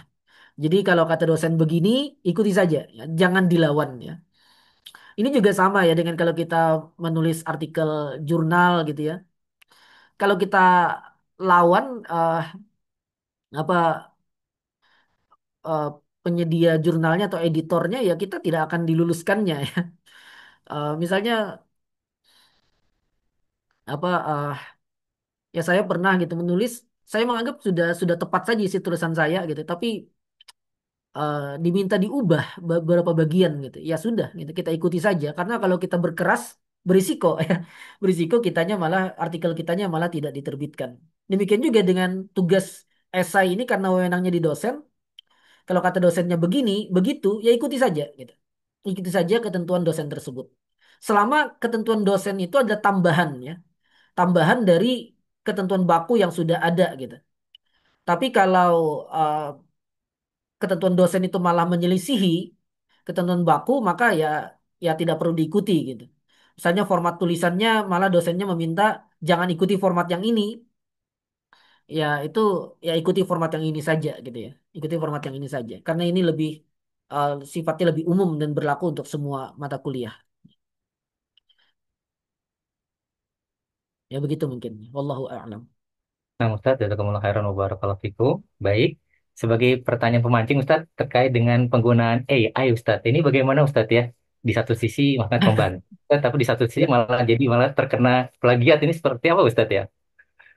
Jadi kalau kata dosen begini ikuti saja ya, jangan dilawan ya. Ini juga sama ya dengan kalau kita menulis artikel jurnal gitu ya. Kalau kita lawan apa eh, penyedia jurnalnya atau editornya ya kita tidak akan diluluskannya ya. Misalnya apa ya saya pernah gitu menulis, saya menganggap sudah tepat saja isi tulisan saya gitu, tapi diminta diubah beberapa bagian gitu. Ya sudah gitu kita ikuti saja karena kalau kita berkeras berisiko ya. Berisiko kitanya malah artikel kitanya malah tidak diterbitkan. Demikian juga dengan tugas esai ini karena wewenangnya di dosen. Kalau kata dosennya begini, begitu, ya ikuti saja gitu. Ikuti saja ketentuan dosen tersebut. Selama ketentuan dosen itu ada tambahan ya, tambahan dari ketentuan baku yang sudah ada gitu. Tapi kalau uh, ketentuan dosen itu malah menyelisihi ketentuan baku, maka ya tidak perlu diikuti gitu. Misalnya format tulisannya malah dosennya meminta jangan ikuti format yang ini, ya itu ya ikuti format yang ini saja gitu ya. Ikuti format yang ini saja. Karena ini lebih sifatnya lebih umum dan berlaku untuk semua mata kuliah. Ya begitu mungkin. Wallahu a'lam. Nah, Ustadz, jazakumullah khairan wa barakallahu fikum. Baik, sebagai pertanyaan pemancing Ustadz terkait dengan penggunaan AI Ustadz. Ini bagaimana Ustadz ya? Di satu sisi makan membantu, tapi di satu sisi Ya. malah terkena plagiat. Ini seperti apa Ustadz ya?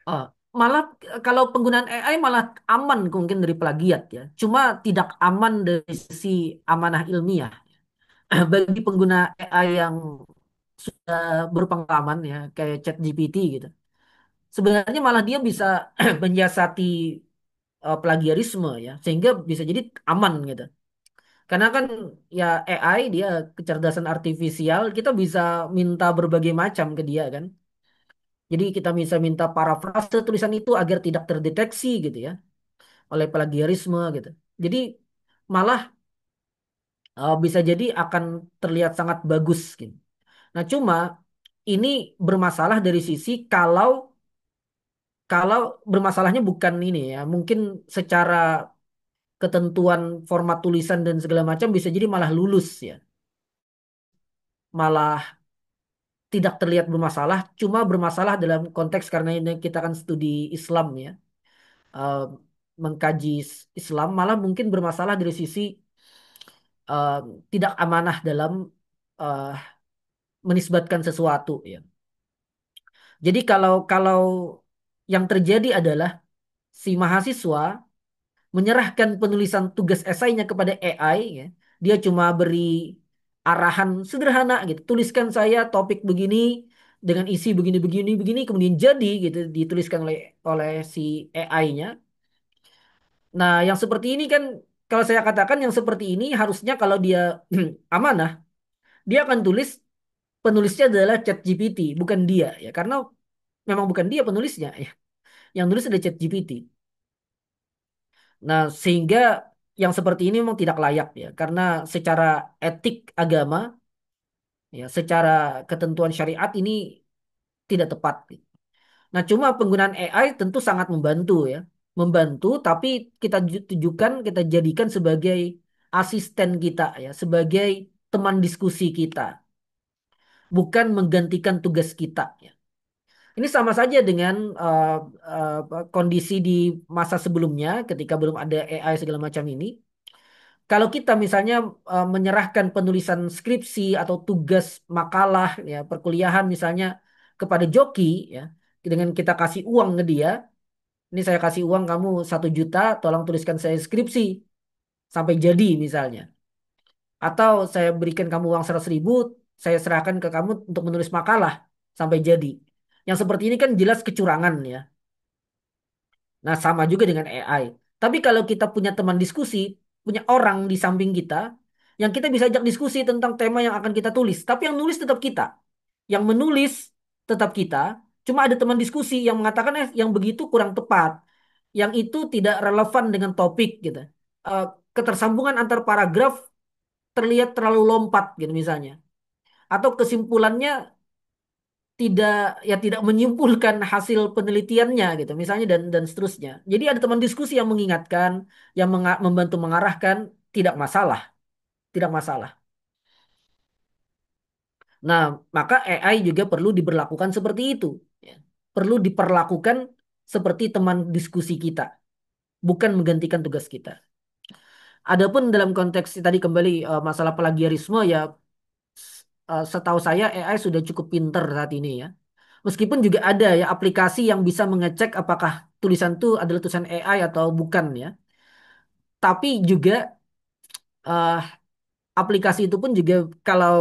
Ah, malah kalau penggunaan AI malah aman mungkin dari plagiat ya. Cuma tidak aman dari sisi amanah ilmiah. Bagi pengguna AI yang sudah berpengalaman ya, kayak ChatGPT gitu. Sebenarnya malah dia bisa menyiasati plagiarisme ya, sehingga bisa jadi aman gitu. Karena kan ya AI dia kecerdasan artifisial, kita bisa minta berbagai macam ke dia kan. Jadi kita bisa minta parafrase tulisan itu agar tidak terdeteksi gitu ya oleh plagiarisme gitu. Jadi malah bisa jadi akan terlihat sangat bagus gitu. Nah, cuma ini bermasalah dari sisi kalau kalau bermasalahnya bukan ini ya, mungkin secara ketentuan format tulisan dan segala macam bisa jadi malah lulus ya. Malah tidak terlihat bermasalah, cuma bermasalah dalam konteks karena ini kita kan studi Islam ya. eh, Mengkaji Islam malah mungkin bermasalah dari sisi eh, tidak amanah dalam eh, menisbatkan sesuatu ya. Jadi kalau kalau yang terjadi adalah si mahasiswa menyerahkan penulisan tugas esainya kepada AI ya. Dia cuma beri arahan sederhana gitu. Tuliskan saya topik begini dengan isi begini begini begini kemudian jadi gitu dituliskan oleh oleh si AI-nya. Nah, yang seperti ini kan kalau saya katakan yang seperti ini harusnya kalau dia amanah, dia akan tulis penulisnya adalah ChatGPT, bukan dia ya. Karena memang bukan dia penulisnya ya. Yang nulis ada ChatGPT. Nah, sehingga yang seperti ini memang tidak layak ya, karena secara etik agama, ya, secara ketentuan syariat ini tidak tepat. Nah, cuma penggunaan AI tentu sangat membantu ya, membantu, tapi kita tujukan, kita jadikan sebagai asisten kita ya, sebagai teman diskusi kita, bukan menggantikan tugas kita ya. Ini sama saja dengan kondisi di masa sebelumnya, ketika belum ada AI segala macam ini. Kalau kita misalnya menyerahkan penulisan skripsi atau tugas makalah ya perkuliahan misalnya kepada joki ya dengan kita kasih uang ke dia, ini saya kasih uang kamu 1 juta, tolong tuliskan saya skripsi sampai jadi misalnya, atau saya berikan kamu uang 100 ribu, saya serahkan ke kamu untuk menulis makalah sampai jadi. Yang seperti ini kan jelas kecurangan ya. Nah, sama juga dengan AI. Tapi kalau kita punya teman diskusi, punya orang di samping kita, yang kita bisa ajak diskusi tentang tema yang akan kita tulis. Tapi yang nulis tetap kita. Yang menulis tetap kita. Cuma ada teman diskusi yang mengatakan, yang begitu kurang tepat. Yang itu tidak relevan dengan topik gitu. Eh, Ketersambungan antar paragraf terlihat terlalu lompat gitu misalnya. Atau kesimpulannya tidak ya tidak menyimpulkan hasil penelitiannya gitu misalnya dan seterusnya. Jadi ada teman diskusi yang mengingatkan, yang membantu mengarahkan, tidak masalah, tidak masalah. Nah, maka AI juga perlu diberlakukan seperti itu. Ya. Perlu diperlakukan seperti teman diskusi kita, bukan menggantikan tugas kita. Adapun dalam konteks tadi kembali masalah plagiarisme ya setahu saya AI sudah cukup pinter saat ini ya. Meskipun juga ada ya aplikasi yang bisa mengecek apakah tulisan itu adalah tulisan AI atau bukan ya. Tapi juga eh, aplikasi itu pun juga kalau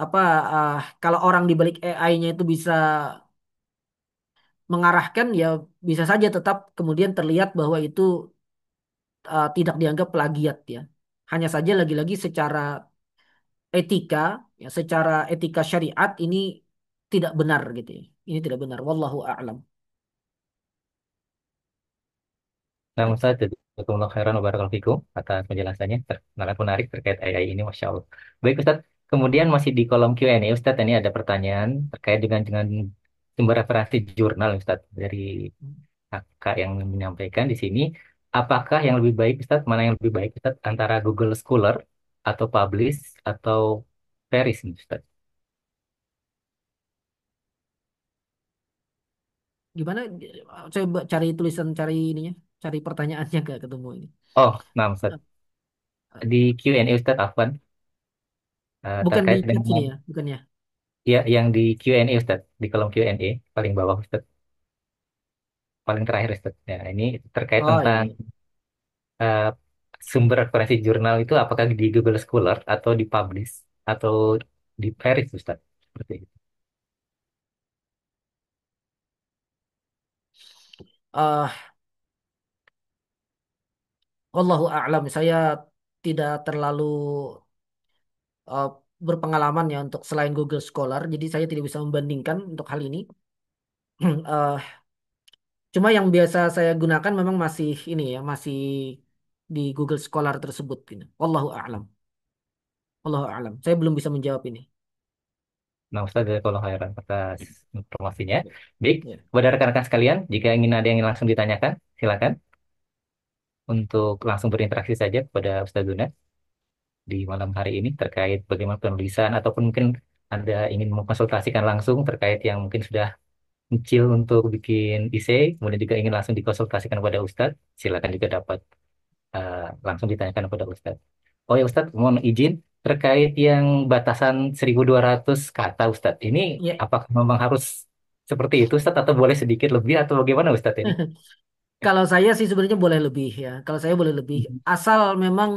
apa kalau orang di balik AI-nya itu bisa mengarahkan ya bisa saja tetap kemudian terlihat bahwa itu tidak dianggap plagiat ya. Hanya saja lagi-lagi secara etika ya secara etika syariat ini tidak benar gitu ya. Ini tidak benar. Wallahu a'lam. Nah, Ustaz, jazakumullah khairan wa barakallahu fikum atas penjelasannya. Sangat menarik terkait AI ini, Masya Allah. Baik, Ustaz. Kemudian masih di kolom Q&A, Ustaz, ini ada pertanyaan terkait dengan sumber referensi jurnal, Ustaz, dari kakak yang menyampaikan di sini. Apakah yang lebih baik, Ustaz? Mana yang lebih baik, Ustaz? Antara Google Scholar atau Publish atau Paris, Ustaz? Gimana? Saya cari tulisan, cari ininya, cari pertanyaannya gak ketemu ini. Oh, nah, Ustaz. Di Q&A, Ustaz Afwan, Bukan di terkait chat sini dengan ya, bukannya. ya yang di Q&A, Ustaz, di kolom Q&A paling bawah, Ustaz. Paling terakhir Ustaz. Ya, ini terkait Oh tentang iya. eh, sumber referensi jurnal itu apakah di Google Scholar atau di Publish atau di Paris Ustaz. Seperti itu. Ah, wallahu a'lam. Saya tidak terlalu eh, berpengalaman ya untuk selain Google Scholar, jadi saya tidak bisa membandingkan untuk hal ini. Eh, Cuma yang biasa saya gunakan memang masih ini ya, masih di Google Scholar tersebut gitu. Wallahu a'lam. Wallahu a'lam. Saya belum bisa menjawab ini. Nah Ustaz dari kalau khairan atas informasinya. Ya. Baik, Ya. kepada rekan-rekan sekalian, jika ingin ada yang langsung ditanyakan, silakan untuk langsung berinteraksi saja kepada Ustaz Duna di malam hari ini terkait bagaimana penulisan ataupun mungkin Anda ingin mengkonsultasikan langsung terkait yang mungkin sudah mencil untuk bikin essay, kemudian juga ingin langsung dikonsultasikan kepada Ustadz, silakan juga dapat langsung ditanyakan kepada Ustadz. Oh ya Ustadz, mohon izin terkait yang batasan 1.200 kata Ustadz. Ini Ya. apakah memang harus seperti itu Ustadz atau boleh sedikit lebih atau bagaimana Ustadz ini? Kalau saya sih sebenarnya boleh lebih ya. Kalau saya boleh lebih, Mhm. asal memang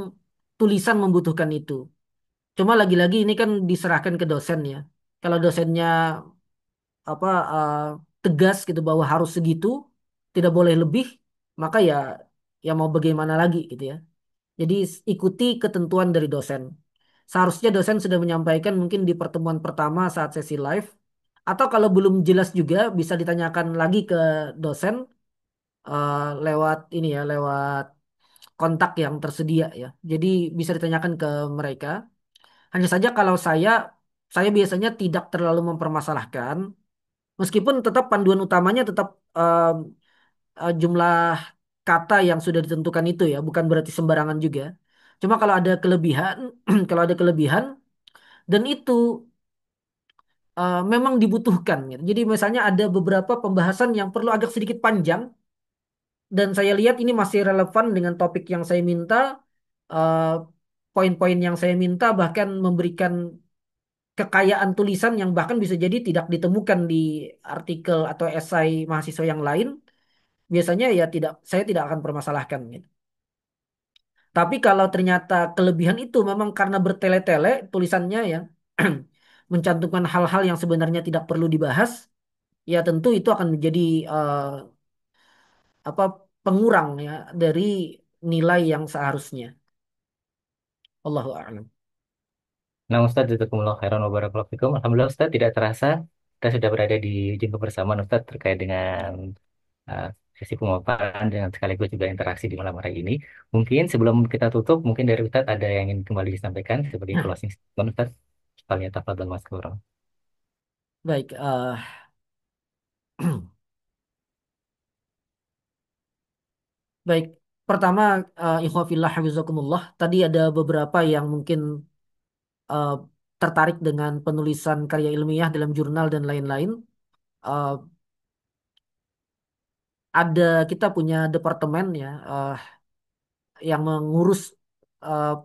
tulisan membutuhkan itu. Cuma lagi-lagi ini kan diserahkan ke dosen ya. Kalau dosennya apa tegas gitu bahwa harus segitu, tidak boleh lebih, maka ya ya mau bagaimana lagi gitu ya. Jadi ikuti ketentuan dari dosen. Seharusnya dosen sudah menyampaikan mungkin di pertemuan pertama saat sesi live, atau kalau belum jelas juga bisa ditanyakan lagi ke dosen lewat ini ya, lewat kontak yang tersedia ya. Jadi bisa ditanyakan ke mereka. Hanya saja kalau saya biasanya tidak terlalu mempermasalahkan, meskipun tetap panduan utamanya tetap jumlah kata yang sudah ditentukan itu ya, bukan berarti sembarangan juga. Cuma kalau ada kelebihan, kalau ada kelebihan dan itu memang dibutuhkan gitu. Jadi misalnya ada beberapa pembahasan yang perlu agak sedikit panjang dan saya lihat ini masih relevan dengan topik yang saya minta, eh, poin-poin yang saya minta bahkan memberikan kekayaan tulisan yang bahkan bisa jadi tidak ditemukan di artikel atau esai mahasiswa yang lain. Biasanya ya saya tidak akan permasalahkan gitu. Tapi kalau ternyata kelebihan itu memang karena bertele-tele tulisannya ya mencantumkan hal-hal yang sebenarnya tidak perlu dibahas, ya tentu itu akan menjadi apa pengurang ya dari nilai yang seharusnya. Allahu a'lam. Nah Ustadz, jazakumullah khairan wa barakallahu fikum. Alhamdulillah Ustadz, tidak terasa kita sudah berada di ujung kebersamaan Ustadz terkait dengan uh, sesi pemaparan dan sekaligus juga interaksi di malam hari ini. Mungkin sebelum kita tutup, mungkin dari Ustadz ada yang ingin kembali disampaikan sebagai closing statement Ustadz. Kalian tafadhol Mas Kurang. Baik, baik. Pertama, ikhwafillah hafizakumullah. Tadi ada beberapa yang mungkin tertarik dengan penulisan karya ilmiah dalam jurnal dan lain-lain, eh, kita punya departemen ya, yang mengurus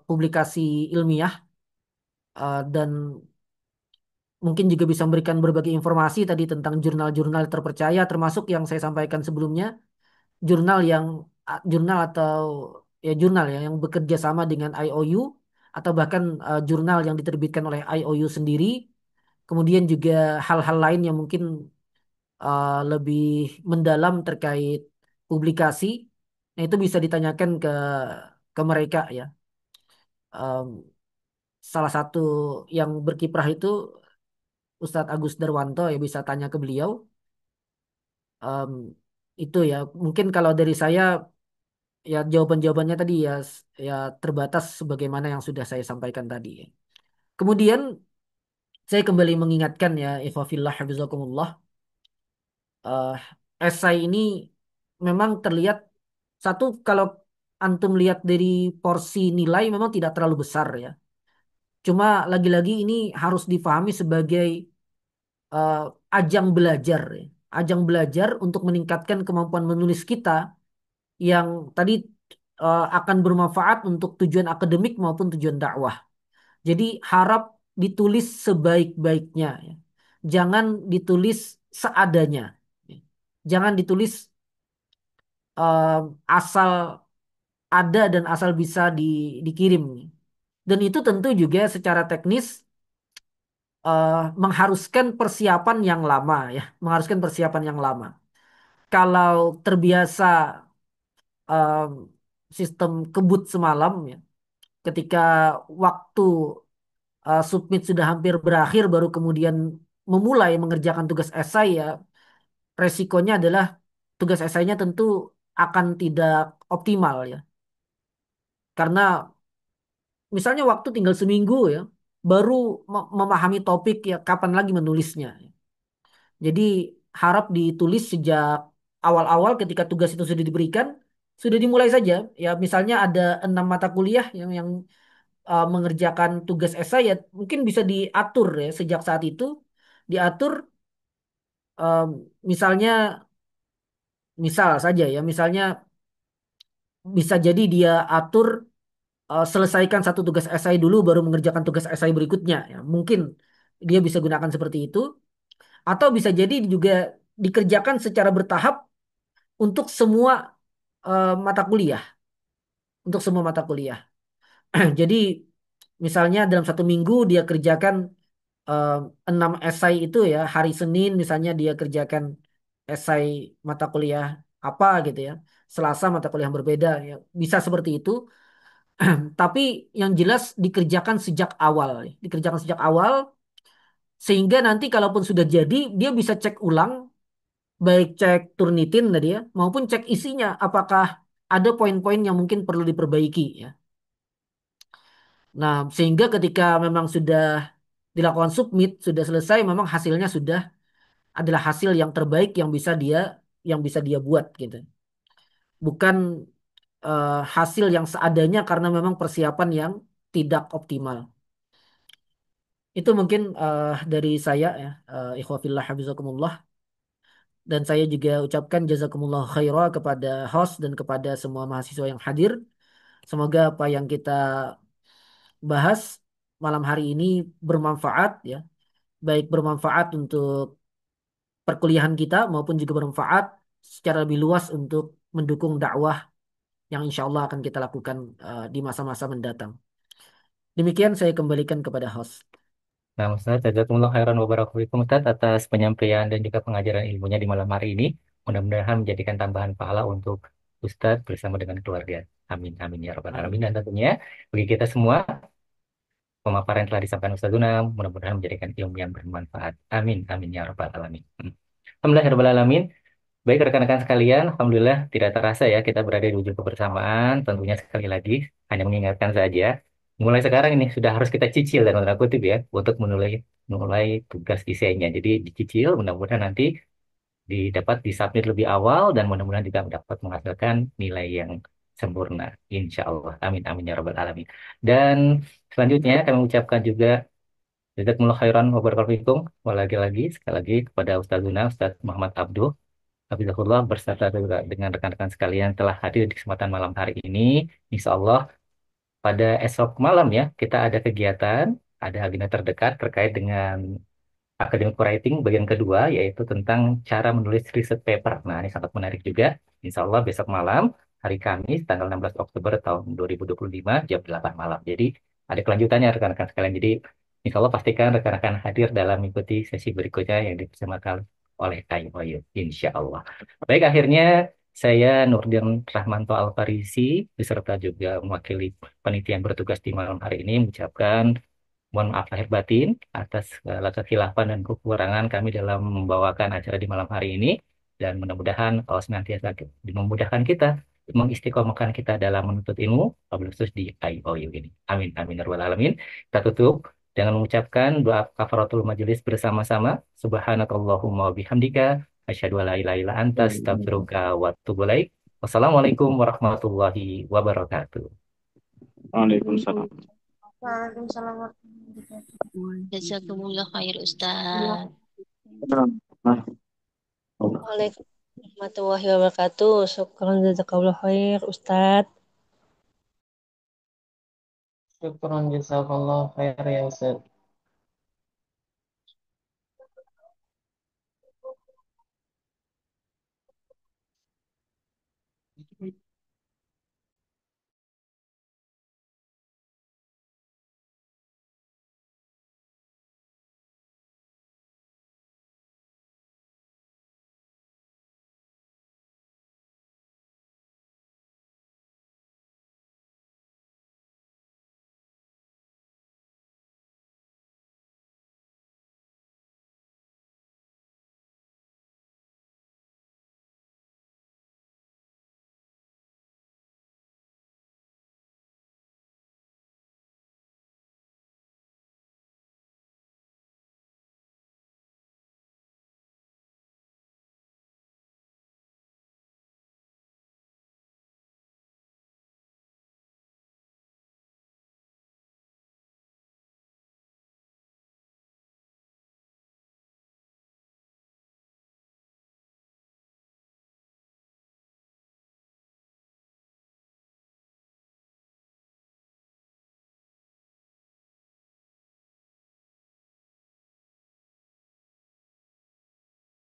publikasi ilmiah, dan mungkin juga bisa memberikan berbagai informasi tadi tentang jurnal-jurnal terpercaya, termasuk yang saya sampaikan sebelumnya, jurnal yang jurnal atau ya jurnal ya yang bekerja sama dengan IOU, atau bahkan jurnal yang diterbitkan oleh IOU sendiri. Kemudian juga hal-hal lain yang mungkin lebih mendalam terkait publikasi. Nah, itu bisa ditanyakan ke mereka ya. Em, Salah satu yang berkiprah itu Ustadz Agus Darwanto, ya bisa tanya ke beliau. Em, itu ya mungkin kalau dari saya ya jawaban-jawabannya tadi ya ya terbatas sebagaimana yang sudah saya sampaikan tadi. Kemudian saya kembali mengingatkan ya ikhwafillah hafizakumullah, eh esai ini memang terlihat satu, kalau antum lihat dari porsi nilai memang tidak terlalu besar ya. Cuma lagi-lagi ini harus difahami sebagai eh, ajang belajar ya. Ajang belajar untuk meningkatkan kemampuan menulis kita yang tadi akan bermanfaat untuk tujuan akademik maupun tujuan dakwah. Jadi harap ditulis sebaik-baiknya ya. Jangan ditulis seadanya. Ya. Jangan ditulis asal ada dan asal bisa dikirim. Dan itu tentu juga secara teknis mengharuskan persiapan yang lama ya, mengharuskan persiapan yang lama. Kalau terbiasa eh, sistem kebut semalam ya, ketika waktu submit sudah hampir berakhir baru kemudian memulai mengerjakan tugas esai ya, resikonya adalah tugas esainya tentu akan tidak optimal ya. Karena misalnya waktu tinggal seminggu ya, baru memahami topik ya kapan lagi menulisnya. Jadi harap ditulis sejak awal-awal ketika tugas itu sudah diberikan, sudah dimulai saja. Ya misalnya ada 6 mata kuliah yang mengerjakan tugas esai ya mungkin bisa diatur ya sejak saat itu, diatur, misalnya misal saja ya misalnya bisa jadi dia atur selesaikan satu tugas esai dulu baru mengerjakan tugas esai berikutnya ya. Mungkin dia bisa gunakan seperti itu, atau bisa jadi juga dikerjakan secara bertahap untuk semua mata kuliah, untuk semua mata kuliah. Jadi misalnya dalam 1 minggu dia kerjakan eh, 6 esai itu ya, hari Senin misalnya dia kerjakan esai mata kuliah apa gitu ya, Selasa mata kuliah yang berbeda ya, bisa seperti itu. Tapi yang jelas dikerjakan sejak awal, dikerjakan sejak awal sehingga nanti kalaupun sudah jadi dia bisa cek ulang, baik cek Turnitin tadi ya maupun cek isinya apakah ada poin-poin yang mungkin perlu diperbaiki ya. Nah, sehingga ketika memang sudah dilakukan submit, sudah selesai, memang hasilnya sudah adalah hasil yang terbaik yang bisa dia buat gitu. Bukan hasil yang seadanya karena memang persiapan yang tidak optimal. Itu mungkin dari saya ya, ikhwafillah hafizakumullah. Dan saya juga ucapkan jazakumullah khairah kepada host dan kepada semua mahasiswa yang hadir. Semoga apa yang kita bahas malam hari ini bermanfaat ya, baik bermanfaat untuk perkuliahan kita maupun juga bermanfaat secara lebih luas untuk mendukung dakwah yang insya Allah akan kita lakukan di masa-masa mendatang. Demikian saya kembalikan kepada host. Nah, Ustaz, jazakumullah khairan wa barakallahu Ustaz atas penyampaian dan juga pengajaran ilmunya di malam hari ini. Mudah-mudahan menjadikan tambahan pahala untuk Ustaz bersama dengan keluarga. Amin, amin ya rabbal alamin. Amin. Dan tentunya bagi kita semua, pemaparan yang telah disampaikan Ustaz Guna, mudah-mudahan menjadikan ilmu yang bermanfaat. Amin, amin ya rabbal alamin. Alhamdulillah ya rabbal alamin. Baik rekan-rekan sekalian, Alhamdulillah tidak terasa ya kita berada di ujung kebersamaan. Tentunya sekali lagi hanya mengingatkan saja, mulai sekarang ini sudah harus kita cicil dan tanda kutip ya untuk mulai tugas desainnya. Jadi dicicil, mudah-mudahan nanti didapat disubmit lebih awal dan mudah-mudahan juga dapat menghasilkan nilai yang sempurna. Insya Allah. Amin amin ya rabbal alamin. Dan selanjutnya kami ucapkan juga Jazakumullah khairan wa barakallahu fikum. Lagi-lagi sekali lagi kepada Ustazuna Ustaz Muhammad Abduh Hafizahullah berserta juga dengan rekan-rekan sekalian telah hadir di kesempatan malam hari ini. Insya Allah pada esok malam ya kita ada kegiatan, ada agenda terdekat terkait dengan academic writing bagian kedua yaitu tentang cara menulis research paper. Nah, ini sangat menarik juga. Insya Allah besok malam hari Kamis tanggal 16 Oktober tahun 2025 jam 8 malam. Jadi ada kelanjutannya rekan-rekan sekalian. Jadi insya Allah pastikan rekan-rekan hadir dalam mengikuti sesi berikutnya yang dipersembahkan oleh KIOU. Insya Allah. Baik, akhirnya saya Nurdin Rahmanto Alfarisi beserta juga mewakili panitia yang bertugas di malam hari ini mengucapkan mohon maaf lahir batin atas segala kekhilafan dan kekurangan kami dalam membawakan acara di malam hari ini dan mudah-mudahan Allah senantiasa memudahkan kita mengistiqomahkan kita dalam menuntut ilmu wabil khusus di IOU ini. Amin amin ya rabbal alamin. Kita tutup dengan mengucapkan doa kafaratul majelis bersama-sama. Subhanakallahumma wa bihamdika asyhadu an la ilaha illa anta astaghfiruka wa atubu ilaik. Wassalamualaikum warahmatullahi wabarakatuh. Waalaikumsalam. Waalaikumsalam warahmatullahi wabarakatuh. Jazakumullah khair Ustaz. Nah, Waalaikumsalam warahmatullahi wabarakatuh. Syukran jazakallah khair Ustaz. Syukron jazakallah khair ya Ustaz.